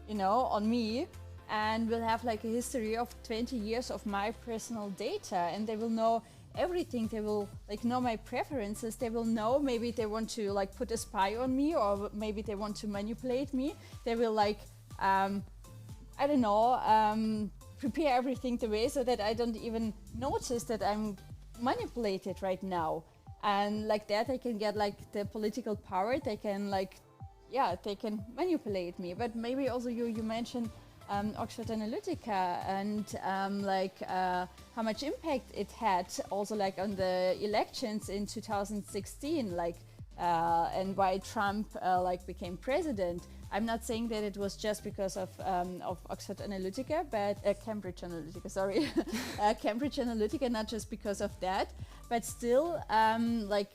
you know, on me, and will have like a history of 20 years of my personal data, and they will know everything. They will like know my preferences. They will know maybe they want to like put a spy on me, or maybe they want to manipulate me. They will like I don't know, prepare everything the way so that I don't even notice that I'm manipulated right now. And like that I can get like the political power. They can like, yeah, they can manipulate me. But maybe also you mentioned Oxford Analytica and how much impact it had also like on the elections in 2016, like and why Trump like became president. I'm not saying that it was just because of Oxford Analytica, but Cambridge Analytica, sorry, Cambridge Analytica, not just because of that, but still like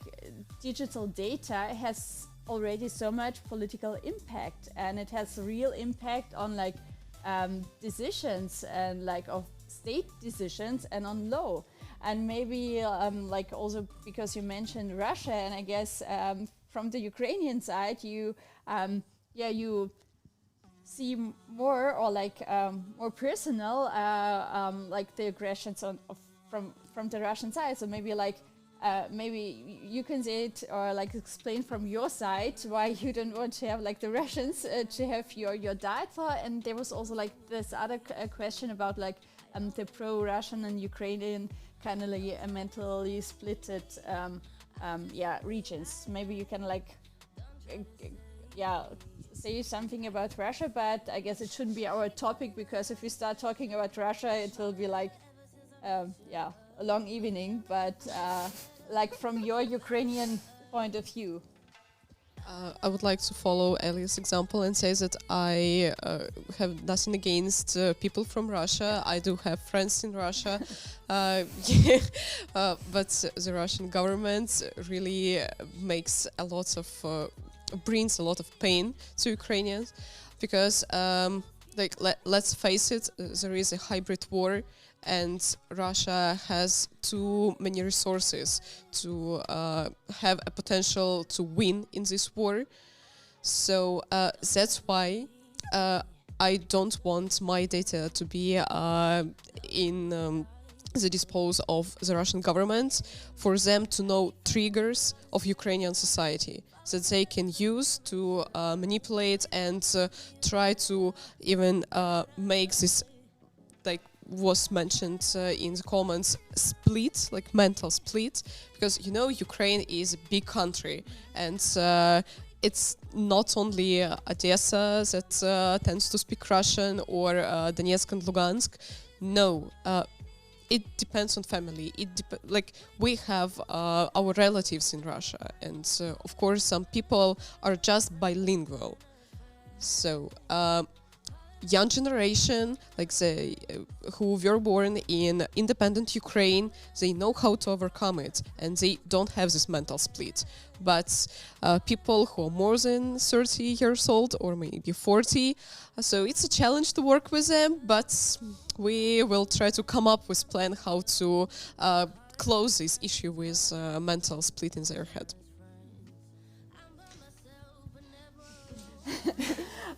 digital data has already so much political impact, and it has real impact on like decisions and like of state decisions and on law. And maybe like also because you mentioned Russia, and I guess from the Ukrainian side you you see more or like more personal like the aggressions from the Russian side. So maybe like maybe you can say it or like explain from your side why you don't want to have like the Russians to have your data. And there was also like this other question about like the pro-Russian and Ukrainian kind of like mentally splitted regions. Maybe you can like say something about Russia, but I guess it shouldn't be our topic, because if we start talking about Russia it will be like a long evening, but like from your Ukrainian point of view. I would like to follow Eli's example and say that I have nothing against people from Russia. I do have friends in Russia, but the Russian government really makes a lot of brings a lot of pain to Ukrainians, because like let's face it, there is a hybrid war, and Russia has too many resources to have a potential to win in this war. So that's why I don't want my data to be in the disposal of the Russian government, for them to know triggers of Ukrainian society that they can use to manipulate and try to even make this, like was mentioned in the comments, split, like mental split, because you know Ukraine is a big country, and it's not only Odessa that tends to speak Russian, or Donetsk and Lugansk. No, it depends on family. Like we have our relatives in Russia, and of course some people are just bilingual. So young generation, like the who were born in independent Ukraine, they know how to overcome it, and they don't have this mental split. But people who are more than 30 years old or maybe 40, so it's a challenge to work with them, but we will try to come up with plan how to close this issue with mental split in their head.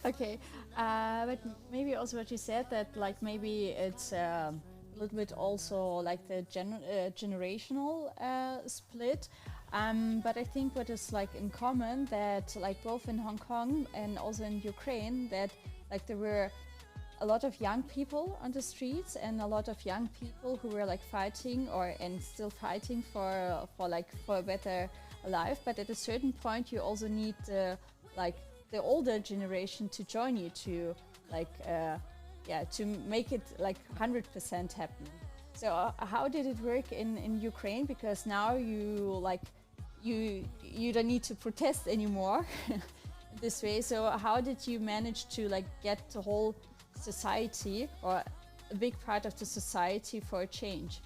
Okay, but maybe also what you said, that like maybe it's a little bit also like the generational split. But I think what is like in common, that like both in Hong Kong and also in Ukraine, that like there were a lot of young people on the streets and a lot of young people who were like fighting and still fighting for a better life. But at a certain point, you also need like the older generation to join you to to make it like 100% happen. So how did it work in Ukraine? Because now you don't need to protest anymore this way. So how did you manage to like get the whole society or a big part of the society for a change?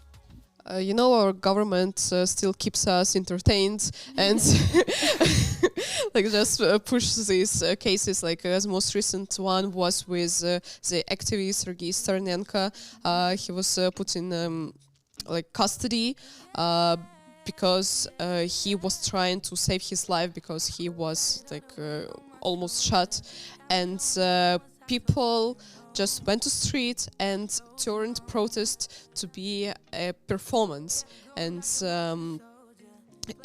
Our government still keeps us entertained and like just push these cases. Like the most recent one was with the activist Sergei Starnenko. He was put in like custody because he was trying to save his life because he was like almost shot, and people just went to street and turned protest to be a performance. And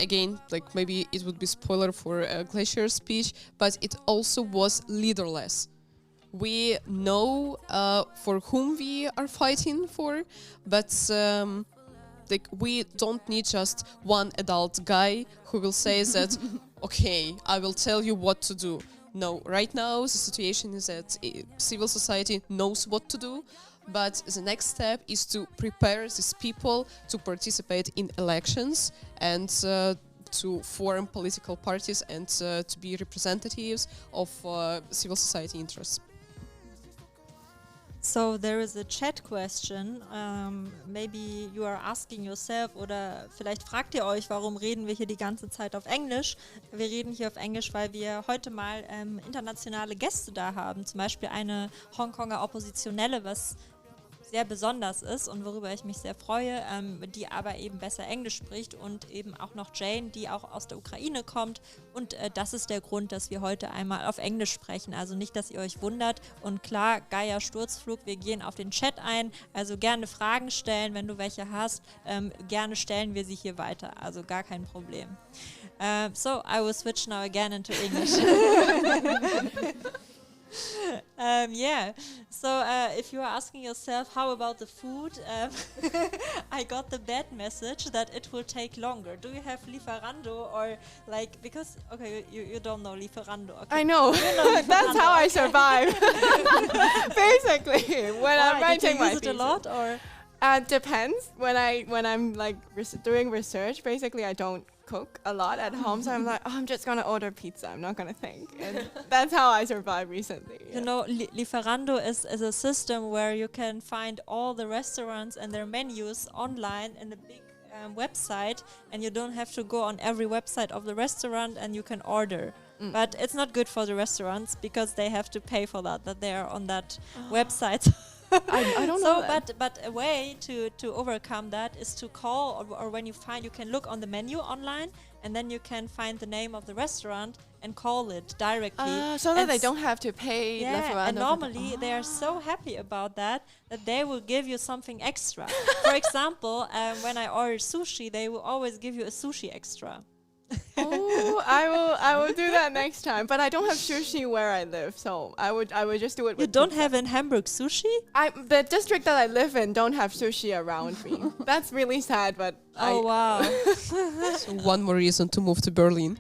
again, like maybe it would be spoiler for Glacier's speech, but it also was leaderless. We know for whom we are fighting for, but like we don't need just one adult guy who will say that, okay, I will tell you what to do. No, right now the situation is that civil society knows what to do, but the next step is to prepare these people to participate in elections and to form political parties and to be representatives of civil society interests. So there is a chat question. Maybe you are asking yourself, oder vielleicht fragt ihr euch, warum reden wir hier die ganze Zeit auf Englisch? Wir reden hier auf Englisch, weil wir heute mal internationale Gäste da haben. Zum Beispiel eine Hongkonger Oppositionelle, was sehr besonders ist und worüber ich mich sehr freue, die aber eben besser Englisch spricht, und eben auch noch Jane, die auch aus der Ukraine kommt, und das ist der Grund, dass wir heute einmal auf Englisch sprechen, also nicht, dass ihr euch wundert. Und klar, Gaia Sturzflug, wir gehen auf den Chat ein, also gerne Fragen stellen, wenn du welche hast, gerne stellen wir sie hier weiter, also gar kein Problem. So, I will switch now again into English. Yeah, so if you are asking yourself how about the food, I got the bad message that it will take longer. Do you have Lieferando, or like, because okay, you don't know Lieferando? Okay. I know. That's how I survive. Basically, when I'm writing my thesis. Do you use it a lot, or? Depends. When I'm like doing research, basically I don't cook a lot at home, so I'm like, I'm just gonna order pizza. I'm not gonna think, and that's how I survived recently. Yeah. You know, Lieferando is a system where you can find all the restaurants and their menus online in a big website, and you don't have to go on every website of the restaurant, and you can order. But it's not good for the restaurants because they have to pay for that they are on that website. I don't know. So, but a way to overcome that is to call, or when you can look on the menu online, and then you can find the name of the restaurant and call it directly. So that they don't have to pay. Yeah, and normally they are so happy about that they will give you something extra. For example, when I order sushi, they will always give you a sushi extra. Oh, I will do that next time. But I don't have sushi where I live, so I would just do it with You don't pizza. have in Hamburg sushi? The district that I live in don't have sushi around me. That's really sad, but Wow. So one more reason to move to Berlin.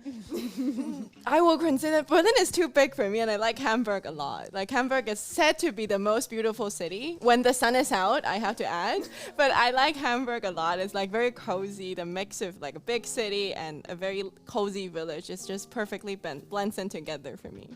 I will consider Berlin is too big for me, and I like Hamburg a lot. Like, Hamburg is said to be the most beautiful city when the sun is out, I have to add. But I like Hamburg a lot. It's like very cozy. The mix of like a big city and a very cozy village is just perfectly blends in together for me.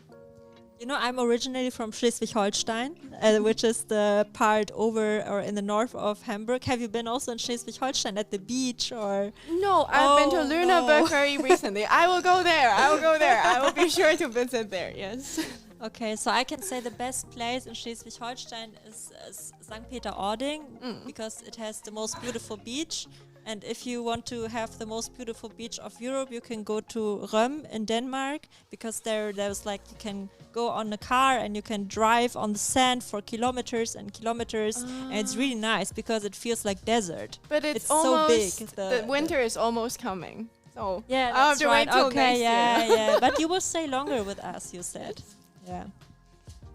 You know, I'm originally from Schleswig-Holstein, which is the part over or in the north of Hamburg. Have you been also in Schleswig-Holstein at the beach or? No, I've been to Oh, Lüneburg no. very recently. I will go there. I will go there. I will be sure to visit there. Yes. Okay, so I can say the best place in Schleswig-Holstein is St. Peter-Ording because it has the most beautiful beach. And if you want to have the most beautiful beach of Europe, you can go to Røm in Denmark because there's like you can go on a car and you can drive on the sand for kilometers and kilometers, and it's really nice because it feels like desert. But it's so big. almost the winter is almost coming. So Yeah, I'll have that's to right. wait till Okay, next yeah, year. yeah. But you will stay longer with us, you said. Yeah.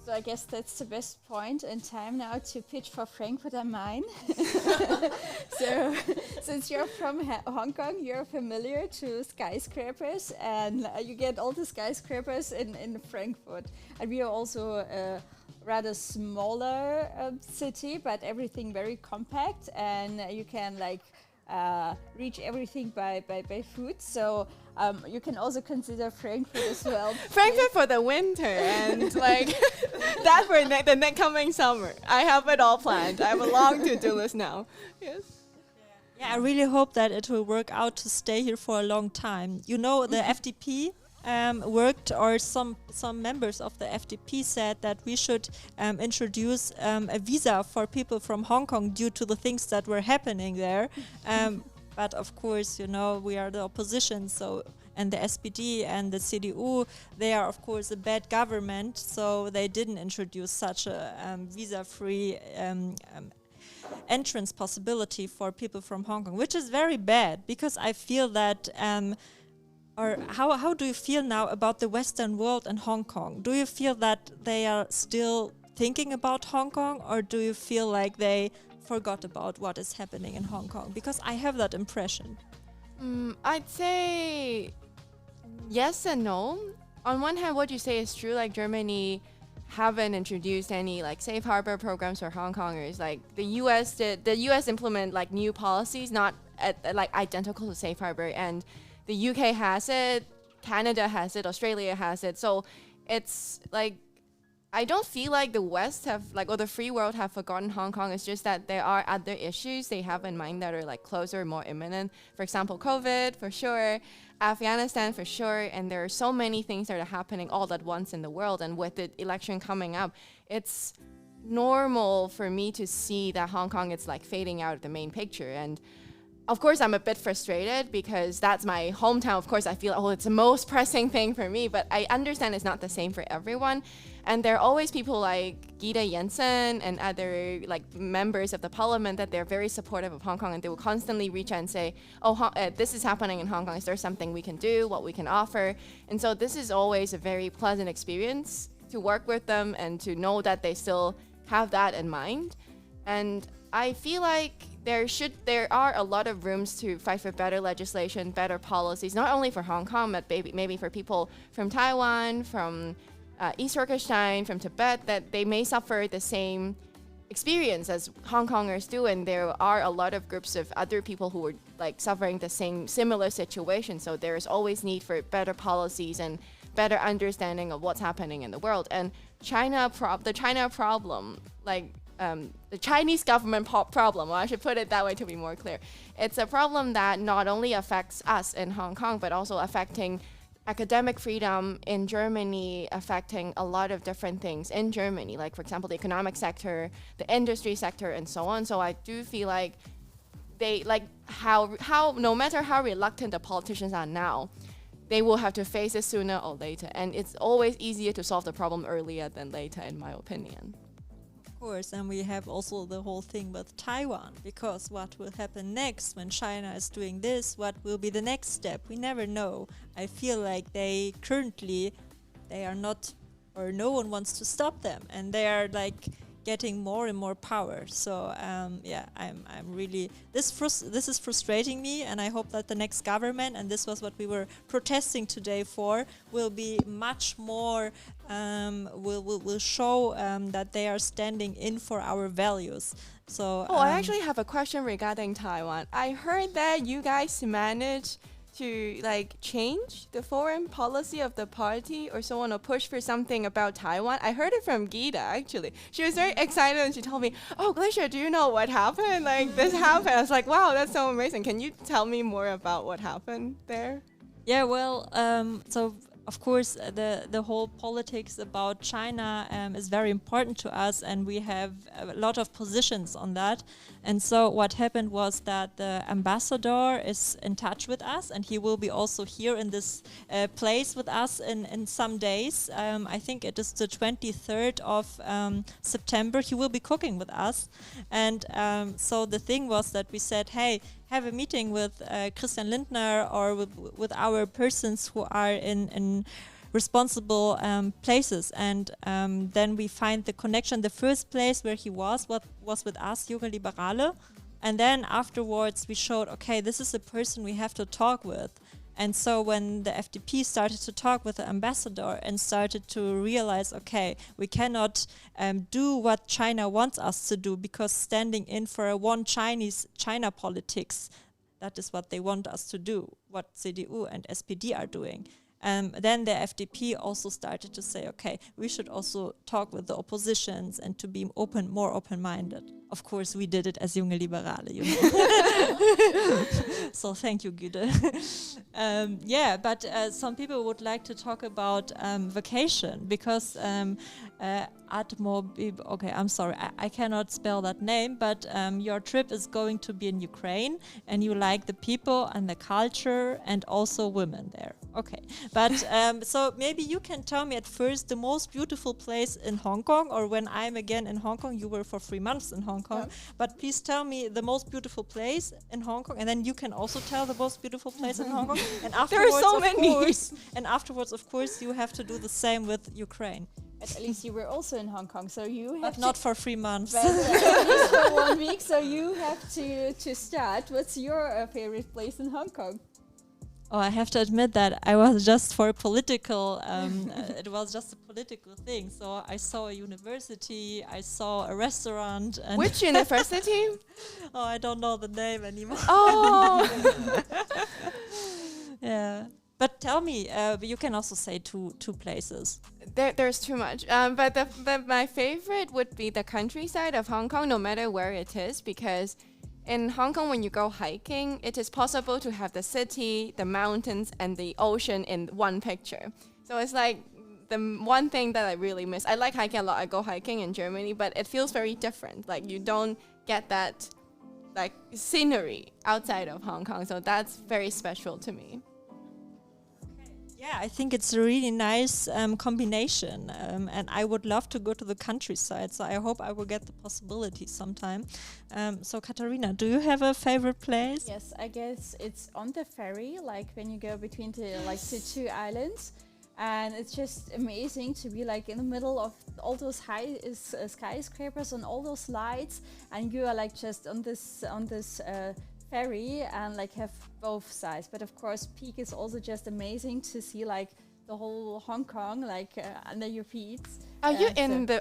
So I guess that's the best point in time now to pitch for Frankfurt am Main. So since you're from Hong Kong, you're familiar to skyscrapers, and you get all the skyscrapers in Frankfurt. And we are also a rather smaller city, but everything very compact, and you can like reach everything by foot. So you can also consider Frankfurt as well. Frankfurt for the winter and like that for the coming summer. I have it all planned. I have a long to-do list now. Yes. Yeah, I really hope that it will work out to stay here for a long time. You know, the FDP worked, or some members of the FDP said that we should introduce a visa for people from Hong Kong due to the things that were happening there. But of course, you know, we are the opposition, so and the SPD and the CDU, they are of course a bad government, so they didn't introduce such a visa-free entrance possibility for people from Hong Kong, which is very bad because I feel that. Or how do you feel now about the Western world and Hong Kong? Do you feel that they are still thinking about Hong Kong, or do you feel like they forgot about what is happening in Hong Kong? Because I have that impression. I'd say yes and no. On one hand, what you say is true. Like Germany haven't introduced any like safe harbor programs for Hong Kongers. Like the U.S. did. The U.S. implement like new policies, not like identical to safe harbor, and the UK has it, Canada has it, Australia has it. So it's like, I don't feel like the West have like, or the free world have forgotten Hong Kong. It's just that there are other issues they have in mind that are like closer, more imminent. For example, COVID for sure, Afghanistan for sure. And there are so many things that are happening all at once in the world. And with the election coming up, it's normal for me to see that Hong Kong is like fading out of the main picture. And of course, I'm a bit frustrated because that's my hometown. Of course, I feel, oh, it's the most pressing thing for me, but I understand it's not the same for everyone. And there are always people like Gita Jensen and other like members of the parliament that they're very supportive of Hong Kong, and they will constantly reach out and say, oh, this is happening in Hong Kong. Is there something we can do, what we can offer? And so this is always a very pleasant experience to work with them and to know that they still have that in mind. And I feel like there are a lot of rooms to fight for better legislation, better policies, not only for Hong Kong, but maybe for people from Taiwan, from East Turkestan, from Tibet, that they may suffer the same experience as Hong Kongers do, and there are a lot of groups of other people who are like suffering the similar situation. So there is always need for better policies and better understanding of what's happening in the world. And the China problem, like the Chinese government problem, well, I should put it that way to be more clear. It's a problem that not only affects us in Hong Kong, but also affecting academic freedom in Germany, affecting a lot of different things in Germany, like, for example, the economic sector, the industry sector, and so on. So I do feel like they, like, how no matter how reluctant the politicians are now, they will have to face it sooner or later. And it's always easier to solve the problem earlier than later, in my opinion. Of course, and we have also the whole thing with Taiwan, because what will happen next when China is doing this? What will be the next step? We never know. I feel like they are not, or no one wants to stop them, and they are like getting more and more power. So yeah, I'm really, this is frustrating me, and I hope that the next government, and this was what we were protesting today for, will be much more will show that they are standing in for our values. So I actually have a question regarding Taiwan. I heard that you guys managed to like change the foreign policy of the party or so on, or push for something about Taiwan. I heard it from Gita actually. She was very excited and she told me, "Oh, Glacier, do you know what happened? Like this happened." I was like, "Wow, that's so amazing. Can you tell me more about what happened there?" Yeah, well, so of course the whole politics about China is very important to us, and we have a lot of positions on that. And so what happened was that the ambassador is in touch with us, and he will be also here in this place with us in some days. I think it is the 23rd of September. He will be cooking with us. And so the thing was that we said, hey, have a meeting with Christian Lindner or with our persons who are in responsible places, and then we find the connection. The first place where he was with us, Junge Liberale, and then afterwards we showed, okay, this is the person we have to talk with. And so when the FDP started to talk with the ambassador and started to realize, okay, we cannot do what China wants us to do, because standing in for a one China politics, that is what they want us to do, what CDU and SPD are doing. Then the FDP also started to say, okay, we should also talk with the oppositions and to be more open-minded. Of course, we did it as Junge Liberale, you know. So thank you, Güde. But some people would like to talk about vacation, because okay, I'm sorry, I cannot spell that name, but your trip is going to be in Ukraine, and you like the people and the culture and also women there. Okay, but so maybe you can tell me at first the most beautiful place in Hong Kong, or when I'm again in Hong Kong. You were for 3 months in Hong Kong, but please tell me the most beautiful place in Hong Kong, and then you can also tell the most beautiful place in Hong Kong. And afterwards, there are so many. Afterwards, of course, you have to do the same with Ukraine. At least you were also in Hong Kong, so you have But not for 3 months. But at least for 1 week, so you have to start. What's your favorite place in Hong Kong? Oh, I have to admit that I was just for political, it was just a political thing. So I saw a university, I saw a restaurant. And Which university? Oh, I don't know the name anymore. Oh. Yeah. But tell me, you can also say two places. There's too much. But my favorite would be the countryside of Hong Kong, no matter where it is, because in Hong Kong, when you go hiking, it is possible to have the city, the mountains, and the ocean in one picture. So it's like the one thing that I really miss. I like hiking a lot. I go hiking in Germany, but it feels very different. Like you don't get that like scenery outside of Hong Kong. So that's very special to me. Yeah, I think it's a really nice combination, and I would love to go to the countryside, so I hope I will get the possibility sometime. So Katharina, do you have a favorite place? Yes, I guess it's on the ferry, like when you go between the two islands, and it's just amazing to be like in the middle of all those high skyscrapers and all those lights, and you are like just on this ferry and like have both sides. But of course, peak is also just amazing to see like the whole Hong Kong like under your feet. Are you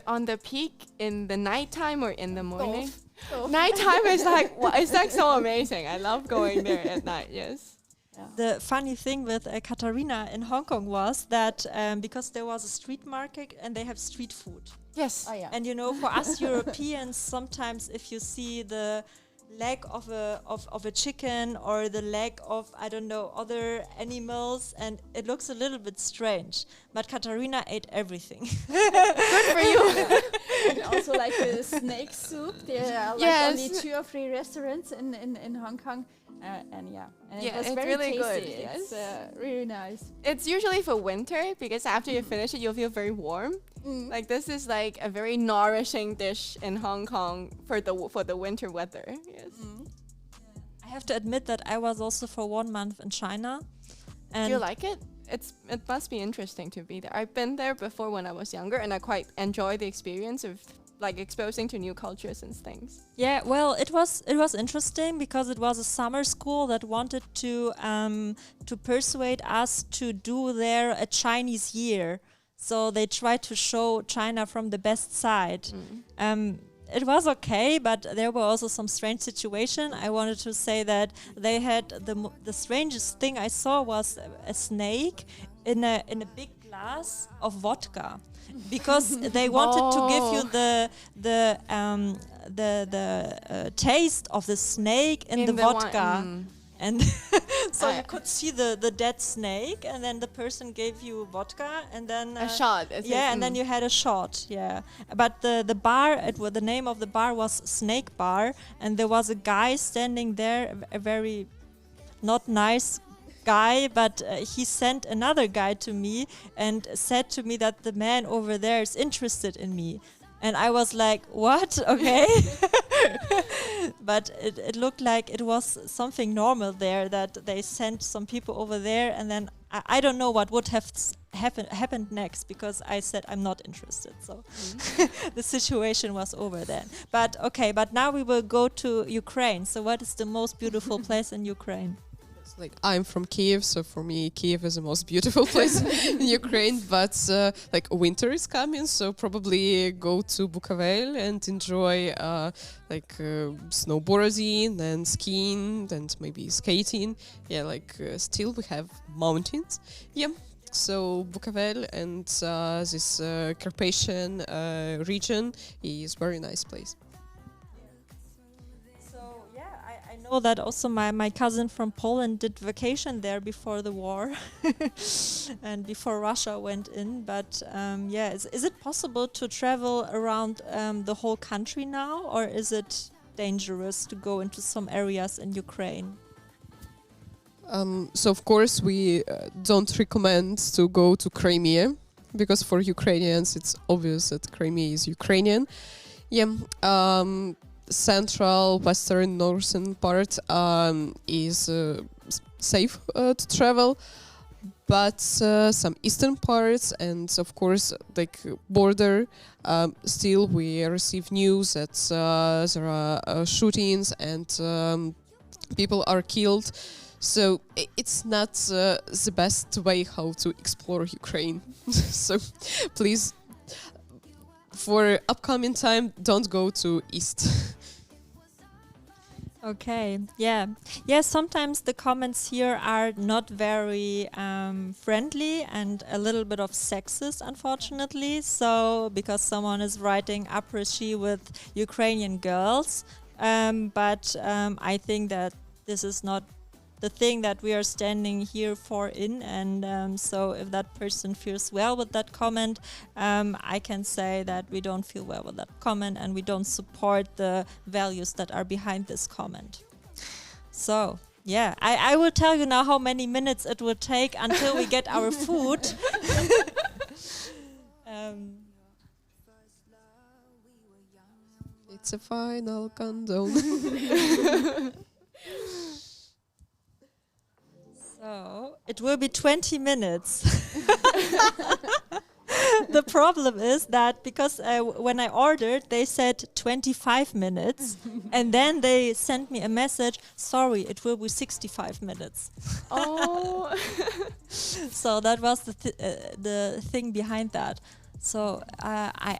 on the peak in the nighttime or in the morning? Both. Nighttime is like it's like so amazing. I love going there at night. Yes. Yeah. The funny thing with Katharina in Hong Kong was that because there was a street market and they have street food. Yes. Oh yeah. And you know, for us Europeans, sometimes if you see the leg of a chicken or the leg of, I don't know, other animals, and it looks a little bit strange. But Katharina ate everything. Good for you. And also like the snake soup. There are like only 2 or 3 restaurants in Hong Kong. And it was it's very really tasty. good. It's really nice. It's usually for winter because after you finish it, you'll feel very warm. Like this is like a very nourishing dish in Hong Kong for the winter weather. Yes. I have to admit that I was also for 1 month in China. And Do you like it? It must be interesting to be there. I've been there before when I was younger, and I quite enjoy the experience of like exposing to new cultures and things. Yeah, well, it was interesting because it was a summer school that wanted to persuade us to do there a Chinese year. So they tried to show China from the best side. it was okay, but there were also some strange situation. I wanted to say that they had the strangest thing I saw was a snake in a big glass of vodka, because they wanted to give you the taste of the snake in the vodka. And so you could see the dead snake, and then the person gave you vodka, and then a shot. And then you had a shot. Yeah, but the bar, the name of the bar was Snake Bar, and there was a guy standing there, a very not nice guy, but he sent another guy to me and said to me that the man over there is interested in me. And I was like, what? Okay. But it looked like it was something normal there, that they sent some people over there, and then I don't know what would have happened next, because I said I'm not interested. So the situation was over then. But okay, but now we will go to Ukraine. So what is the most beautiful place in Ukraine? Like, I'm from Kiev, so for me Kiev is the most beautiful place in Ukraine, but like winter is coming, so probably go to Bukovel and enjoy snowboarding and skiing and maybe skating. Yeah, still we have mountains. Yeah, so Bukovel and this Carpathian region is very nice place. I know that also my cousin from Poland did vacation there before the war and before Russia went in. But is it possible to travel around the whole country now, or is it dangerous to go into some areas in Ukraine? So of course we don't recommend to go to Crimea, because for Ukrainians it's obvious that Crimea is Ukrainian. Yeah. Central, western, northern part is safe to travel, but some eastern parts and of course border, still we receive news that there are shootings and people are killed. So it's not the best way how to explore Ukraine. So please, for upcoming time, don't go to east. Okay, yeah. Sometimes the comments here are not very friendly and a little bit of sexist, unfortunately. So, because someone is writing après-ski with Ukrainian girls, but I think that this is not the thing that we are standing here for and so if that person feels well with that comment, I can say that we don't feel well with that comment and we don't support the values that are behind this comment. So yeah, I will tell you now how many minutes it will take until we get our food. It's a final countdown. So it will be 20 minutes. The problem is that because when I ordered, they said 25 minutes, and then they sent me a message, sorry, it will be 65 minutes. Oh. So that was the thing behind that. So I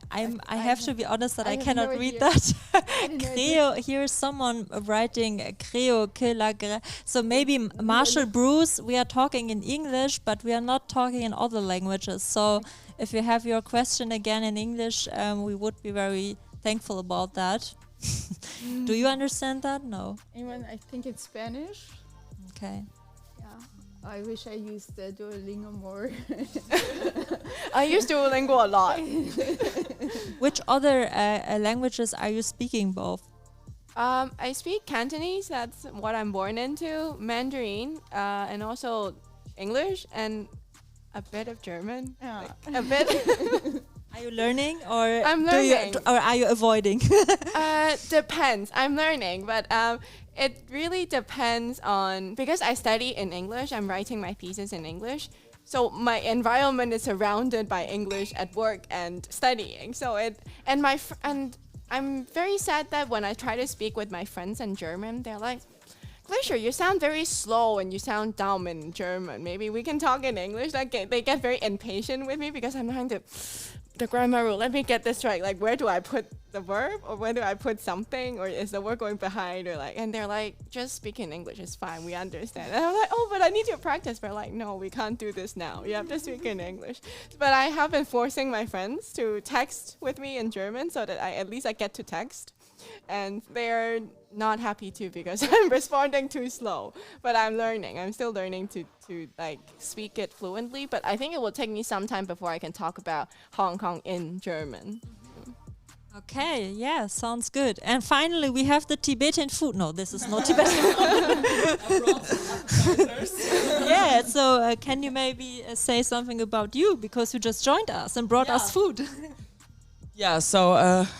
have to be honest that I cannot read that. Creo, here's someone writing Creo que la gra. So maybe Marshall Bruce, we are talking in English, but we are not talking in other languages. So if you have your question again in English, we would be very thankful about that. Do you understand that? No. Anyone? I think it's Spanish. Okay. I wish I used Duolingo more. I use Duolingo a lot. Which other languages are you speaking both? I speak Cantonese, that's what I'm born into, Mandarin, and also English, and a bit of German. Yeah. A bit. Are you learning, or I'm learning. or are you avoiding? Depends. I'm learning, but it really depends on, because I study in English, I'm writing my thesis in English, so my environment is surrounded by English at work and studying. So and I'm very sad that when I try to speak with my friends in German, they're like, Glacier, you sound very slow and you sound dumb in German. Maybe we can talk in English. Like they get very impatient with me because I'm trying to the grammar rule. Let me get this right. Like, where do I put the verb, or where do I put something, or is the word going behind, or like? And they're like, just speak in English. It's fine. We understand. And I'm like, oh, but I need to practice. But like, no, we can't do this now. You have to speak in English. But I have been forcing my friends to text with me in German so that at least I get to text. And they're not happy too because I'm responding too slow. But I'm learning. I'm still learning to like speak it fluently. But I think it will take me some time before I can talk about Hong Kong in German. Okay, yeah, sounds good. And finally, we have the Tibetan food. No, this is not Tibetan food. Yeah, so can you maybe say something about you, because you just joined us and brought us food. Yeah, so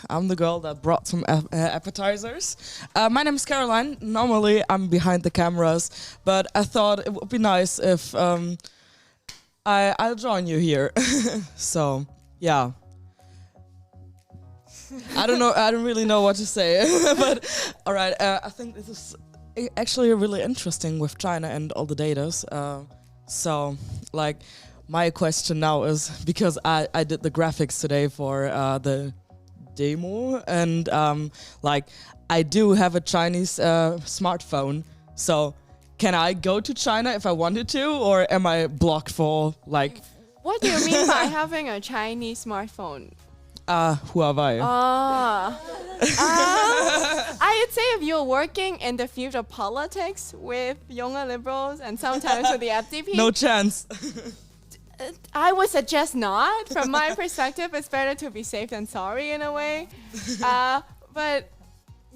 I'm the girl that brought some appetizers. My name is Caroline. Normally I'm behind the cameras, but I thought it would be nice if I'll join you here. So, yeah. I don't know. I don't really know what to say, but all right. I think this is actually really interesting with China and all the datas. So, like, my question now is, because I did the graphics today for the demo, and like, I do have a Chinese smartphone. So, can I go to China if I wanted to, or am I blocked for like? What do you mean by having a Chinese smartphone? Huawei. I would say if you're working in the field of politics with younger liberals and sometimes with the FDP, No chance. I would suggest not. From my perspective, it's better to be safe than sorry in a way. But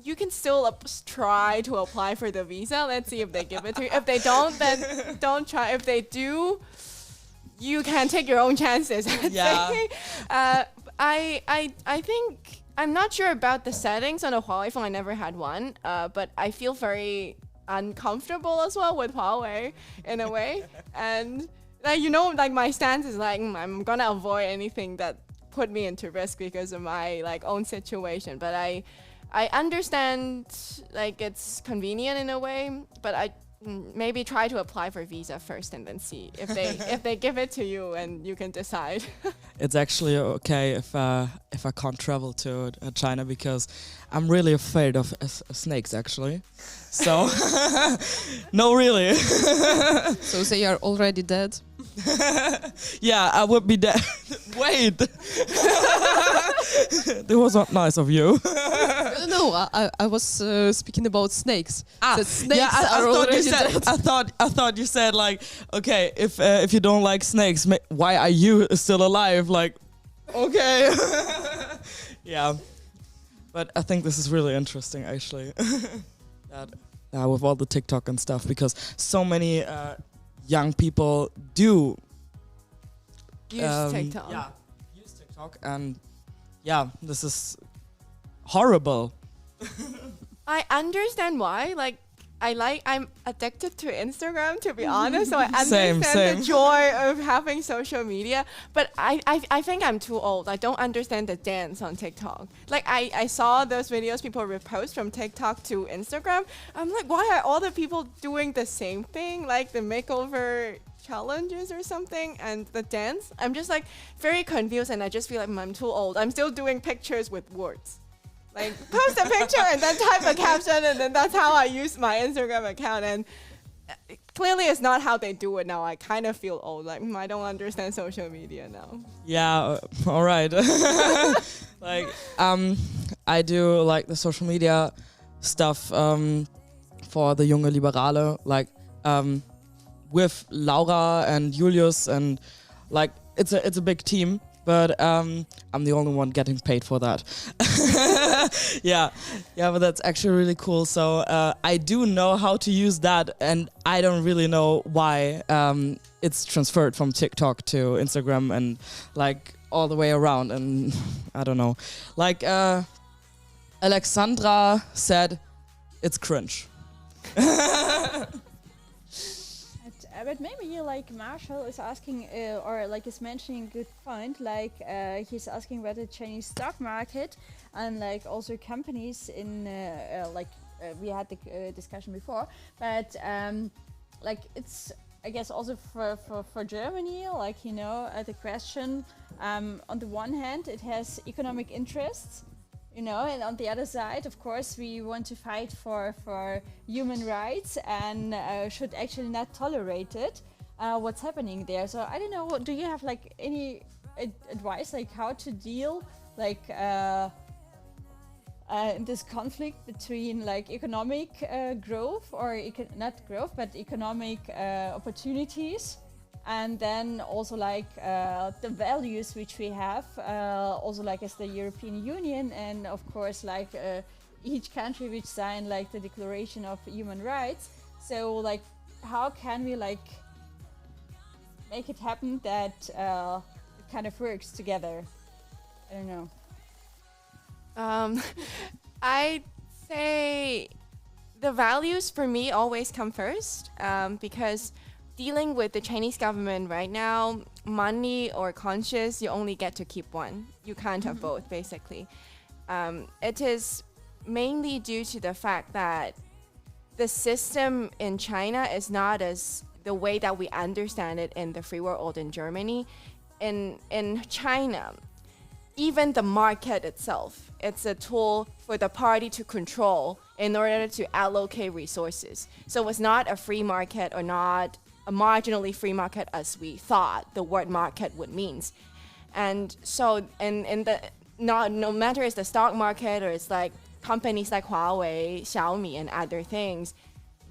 you can still try to apply for the visa. Let's see if they give it to you. If they don't, then don't try. If they do, you can take your own chances. Yeah. I think I'm not sure about the settings on a Huawei phone. I never had one, but I feel very uncomfortable as well with Huawei in a way. And like, you know, like my stance is like I'm gonna avoid anything that put me into risk because of my like own situation. But I understand like it's convenient in a way, but I maybe try to apply for visa first and then see if they give it to you and you can decide. It's actually okay if I can't travel to China, because I'm really afraid of snakes actually. So no, really. So they are already dead? Yeah, I would be dead. Wait. That was not nice of you. No, I was speaking about snakes. The snakes yeah, I are thought already you said, dead. I thought you said like, okay, if you don't like snakes, why are you still alive? Like, okay. Yeah, but I think this is really interesting actually. That with all the TikTok and stuff, because so many young people do Use TikTok. Yeah, use TikTok, and yeah, this is horrible. I understand why. Like, I'm addicted to Instagram, to be honest. So I understand Same. the joy of having social media. But I think I'm too old. I don't understand the dance on TikTok. Like, I saw those videos people repost from TikTok to Instagram. I'm like, why are all the people doing the same thing? Like the makeover challenges or something, and the dance. I'm just like very confused, and I just feel like I'm too old. I'm still doing pictures with words. Like, post a picture and then type a caption, and then that's how I use my Instagram account. And clearly it's not how they do it now. I kind of feel old. Like, I don't understand social media now. Yeah, all right. Like, I do like the social media stuff for the Junge Liberale, like with Laura and Julius, and like it's a big team. But I'm the only one getting paid for that. Yeah, but that's actually really cool. So I do know how to use that, and I don't really know why it's transferred from TikTok to Instagram and like all the way around. And I don't know. Like Alexandra said, it's cringe. But maybe like Marshall is asking, or like is mentioning a good point. Like he's asking about the Chinese stock market and like also companies in like we had the discussion before, but like it's I guess also for Germany, like the question on the one hand it has economic interests, and on the other side, of course, we want to fight for human rights and should actually not tolerate it. What's happening there? So I don't know. Do you have like any advice, like how to deal like in this conflict between like economic growth or not growth, but economic opportunities, and then also like the values which we have, also like as the European Union, and of course like each country which signed like the Declaration of Human Rights. So like how can we like make it happen that it kind of works together? I don't know. I'd say the values for me always come first, because dealing with the Chinese government right now, money or conscience, you only get to keep one. You can't have both, basically. It is mainly due to the fact that the system in China is not as the way that we understand it in the free world in Germany. In China, even the market itself, it's a tool for the party to control in order to allocate resources. So it's not a free market or not a marginally free market as we thought the word market would mean. And so in the no matter it's the stock market or it's like companies like Huawei, Xiaomi and other things,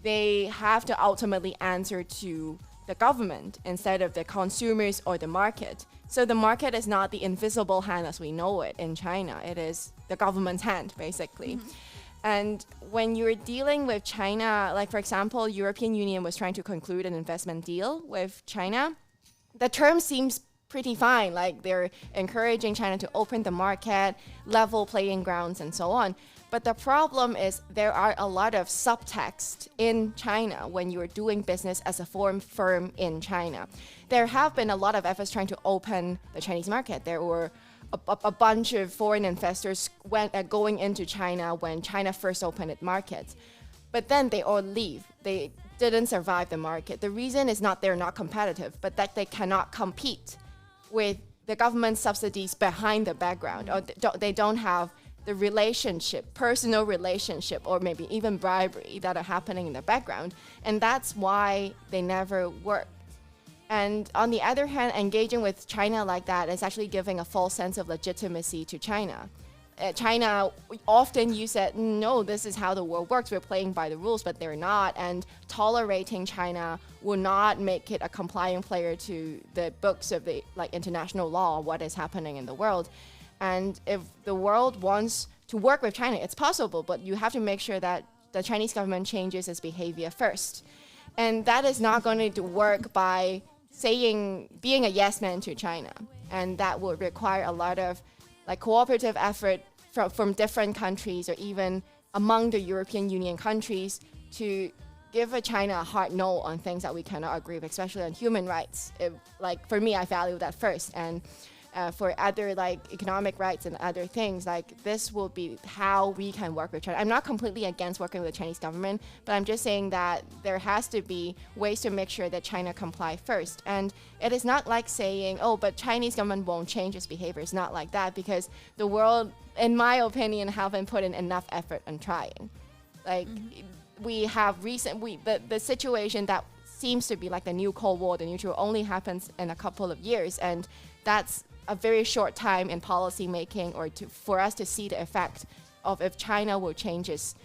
they have to ultimately answer to the government instead of the consumers or the market. So the market is not the invisible hand as we know it in China. It is the government's hand, basically. And when you're dealing with China, like for example, European Union was trying to conclude an investment deal with China. The term seems pretty fine, like they're encouraging China to open the market, level playing grounds and so on. But the problem is there are a lot of subtext in China when you're doing business as a foreign firm in China. There have been a lot of efforts trying to open the Chinese market. There were a bunch of foreign investors going into China when China first opened its markets. But then they all leave. They didn't survive the market. The reason is not they're not competitive, but that they cannot compete with the government subsidies behind the background, or they don't have the relationship, personal relationship, or maybe even bribery that are happening in the background. And that's why they never work. And on the other hand, engaging with China like that is actually giving a false sense of legitimacy to China. China often use it, no, this is how the world works, we're playing by the rules, but they're not. And tolerating China will not make it a compliant player to the books of the international law, what is happening in the world. And if the world wants to work with China, it's possible, but you have to make sure that the Chinese government changes its behavior first. And that is not going to work by being a yes man to China. And that will require a lot of cooperative effort from different countries or even among the European Union countries to give China a hard no on things that we cannot agree with, especially on human rights. For me, I value that first. And for other economic rights and other things, this will be how we can work with China. I'm not completely against working with the Chinese government, but I'm just saying that there has to be ways to make sure that China comply first. And it is not like saying, oh, but Chinese government won't change its behavior. It's not like that, because the world, in my opinion, haven't put in enough effort on trying. We have the situation that seems to be like the new Cold War, the neutral, only happens in a couple of years, and that's a very short time in policy making or for us to see the effect of if China will change its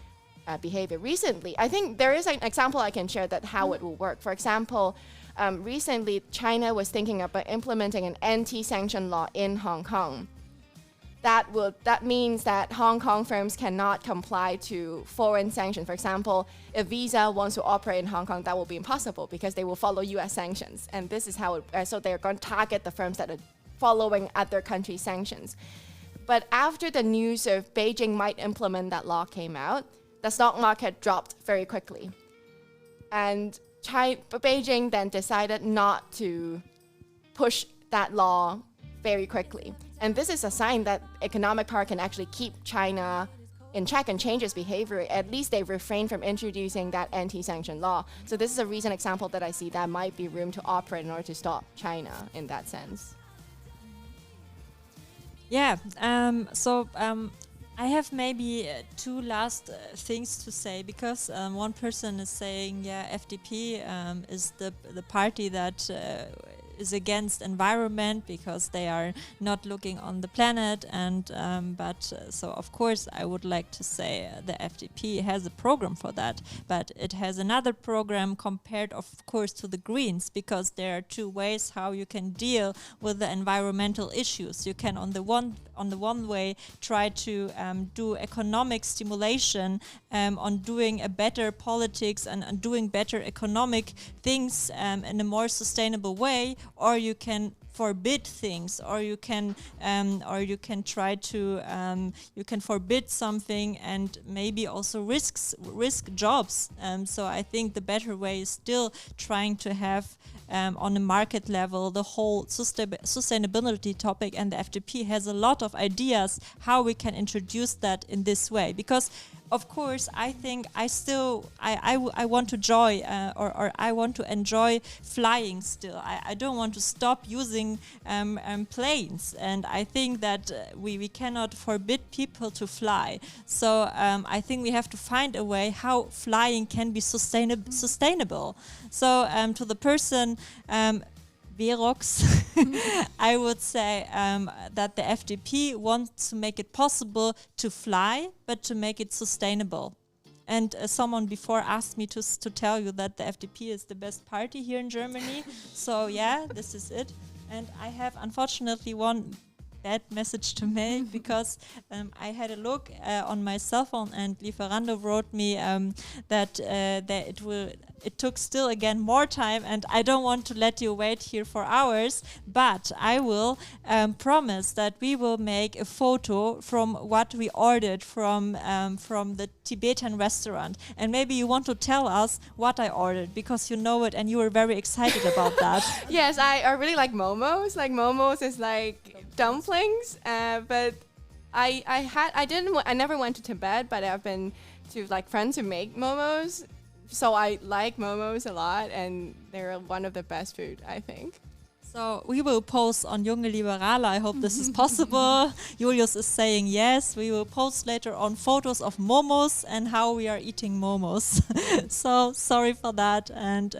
behavior. Recently, I think there is an example I can share that how it will work. For example, recently China was thinking about implementing an anti-sanction law in Hong Kong. That means that Hong Kong firms cannot comply to foreign sanctions. For example, if Visa wants to operate in Hong Kong, that will be impossible because they will follow U.S. sanctions. And this is how so they're going to target the firms that are following other countries' sanctions. But after the news of Beijing might implement that law came out, the stock market dropped very quickly. And Beijing then decided not to push that law very quickly. And this is a sign that economic power can actually keep China in check and change its behavior, at least they refrain from introducing that anti-sanction law. So this is a recent example that I see that might be room to operate in order to stop China in that sense. Yeah, I have maybe two last things to say, because one person is saying, yeah, FDP is the party that is against environment because they are not looking on the planet, and so of course I would like to say the FDP has a program for that, but it has another program compared of course to the Greens, because there are two ways how you can deal with the environmental issues. You can on the one way try to do economic stimulation on doing a better politics and doing better economic things in a more sustainable way, or you can forbid things, or you can try to you can forbid something and maybe also risk jobs. So I think the better way is still trying to have on a market level the whole sustainability topic, and the FDP has a lot of ideas how we can introduce that in this way, because of course, I think I want to I want to enjoy flying still. I don't want to stop using planes, and I think that we cannot forbid people to fly. So I think we have to find a way how flying can be sustainable. So to the person Verox, I would say that the FDP wants to make it possible to fly, but to make it sustainable. And someone before asked me to tell you that the FDP is the best party here in Germany. So yeah, this is it. And I have unfortunately one bad message to make, because I had a look on my cell phone, and Lieferando wrote me that it took still again more time, and I don't want to let you wait here for hours, but I will promise that we will make a photo from what we ordered from the Tibetan restaurant, and maybe you want to tell us what I ordered, because you know it and you were very excited about that. Yes, I really like momos. Like momos is like dumplings, but I never went to Tibet, but I've been to like friends who make momos. So I like momos a lot, and they're one of the best food, I think. So we will post on Junge Liberale. I hope this is possible. Julius is saying yes. We will post later on photos of momos and how we are eating momos. So sorry for that. And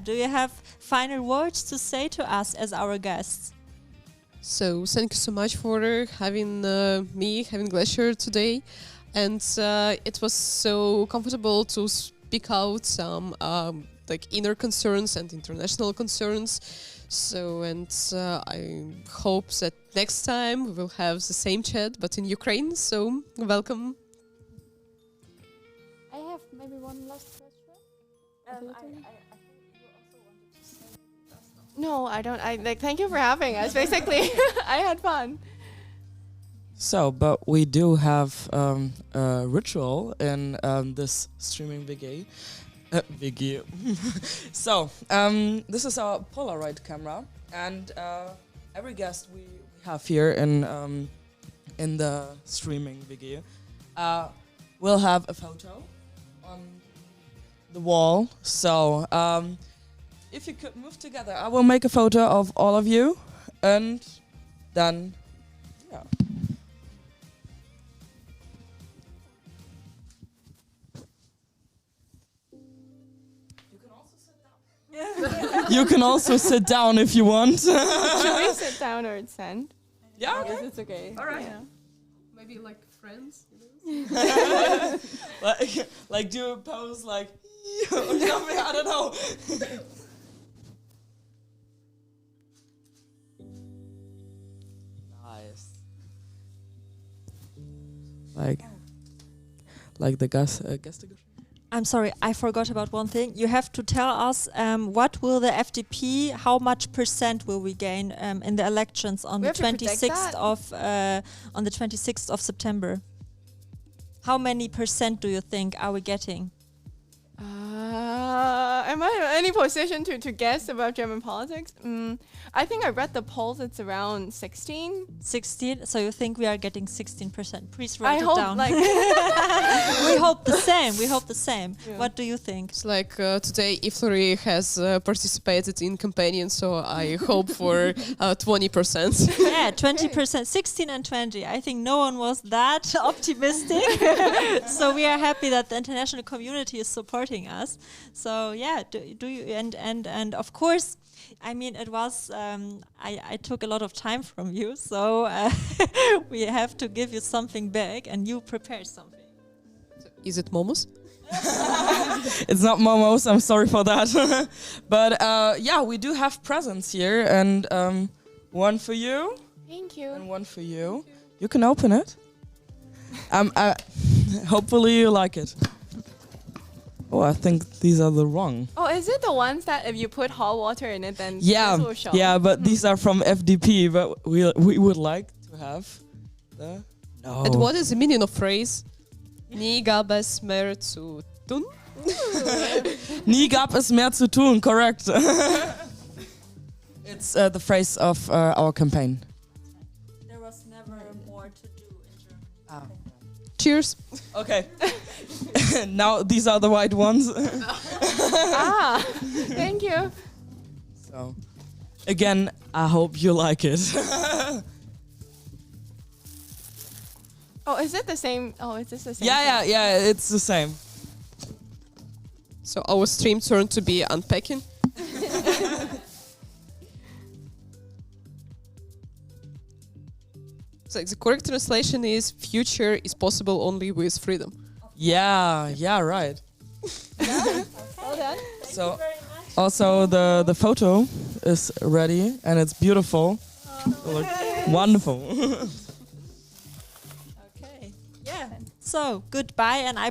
do you have final words to say to us as our guests? So thank you so much for having having Glacier today. And it was so comfortable to speak out some inner concerns and international concerns. So, I hope that next time we will have the same chat, but in Ukraine. So, welcome. I have maybe one last question. I think you also wanted to say something. No, I don't. Thank you for having us. Basically, I had fun. So, but we do have a ritual in this streaming video. So, this is our Polaroid camera, and every guest we have here in the streaming video will have a photo on the wall. So, if you could move together, I will make a photo of all of you, and then, yeah. You can also sit down if you want. Should we sit down or send? Yeah, I guess it's okay. All right. Yeah. Maybe like friends. like do a pose like or something. I don't know. Nice. Like the guest. I'm sorry, I forgot about one thing. You have to tell us what will the FDP, how much percent will we gain in the elections on the 26th of September? How many percent do you think are we getting? am I in any position to guess about German politics? I think I read the polls. It's around 16. 16. So you think we are getting 16%? Please write I it hope down. like We hope the same. We hope the same. Yeah. What do you think? It's like today Iflary has participated in campaigning, so I hope for 20%. Yeah, 20%, 16 and 20. I think no one was that optimistic. So we are happy that the international community is supporting us. So yeah, do you and of course, I mean, it was I took a lot of time from you, so we have to give you something big, and you prepared something. Is it momos? It's not momos. I'm sorry for that. But yeah, we do have presents here, and one for you thank you. and one for you. You can open it. Hopefully you like it. Oh, I think these are the wrong. Oh, is it the ones that if you put hot water in it, then Yeah, this will show? yeah, but these are from FDP. But we would like to have the no. And what is the meaning of phrase? Nie gab es mehr zu tun? Nie gab es mehr zu tun. Correct. It's the phrase of our campaign. There was never more to do in Germany. Cheers. Okay. Now these are the white ones. Thank you. So, again, I hope you like it. Oh, is it the same? Oh, is this the same? Yeah, it's the same. So our stream turned to be unpacking. So the correct translation is future is possible only with freedom. Yeah, right. Well done. So, also the photo is ready and it's beautiful. Look, wonderful. Okay. Yeah. So goodbye, and I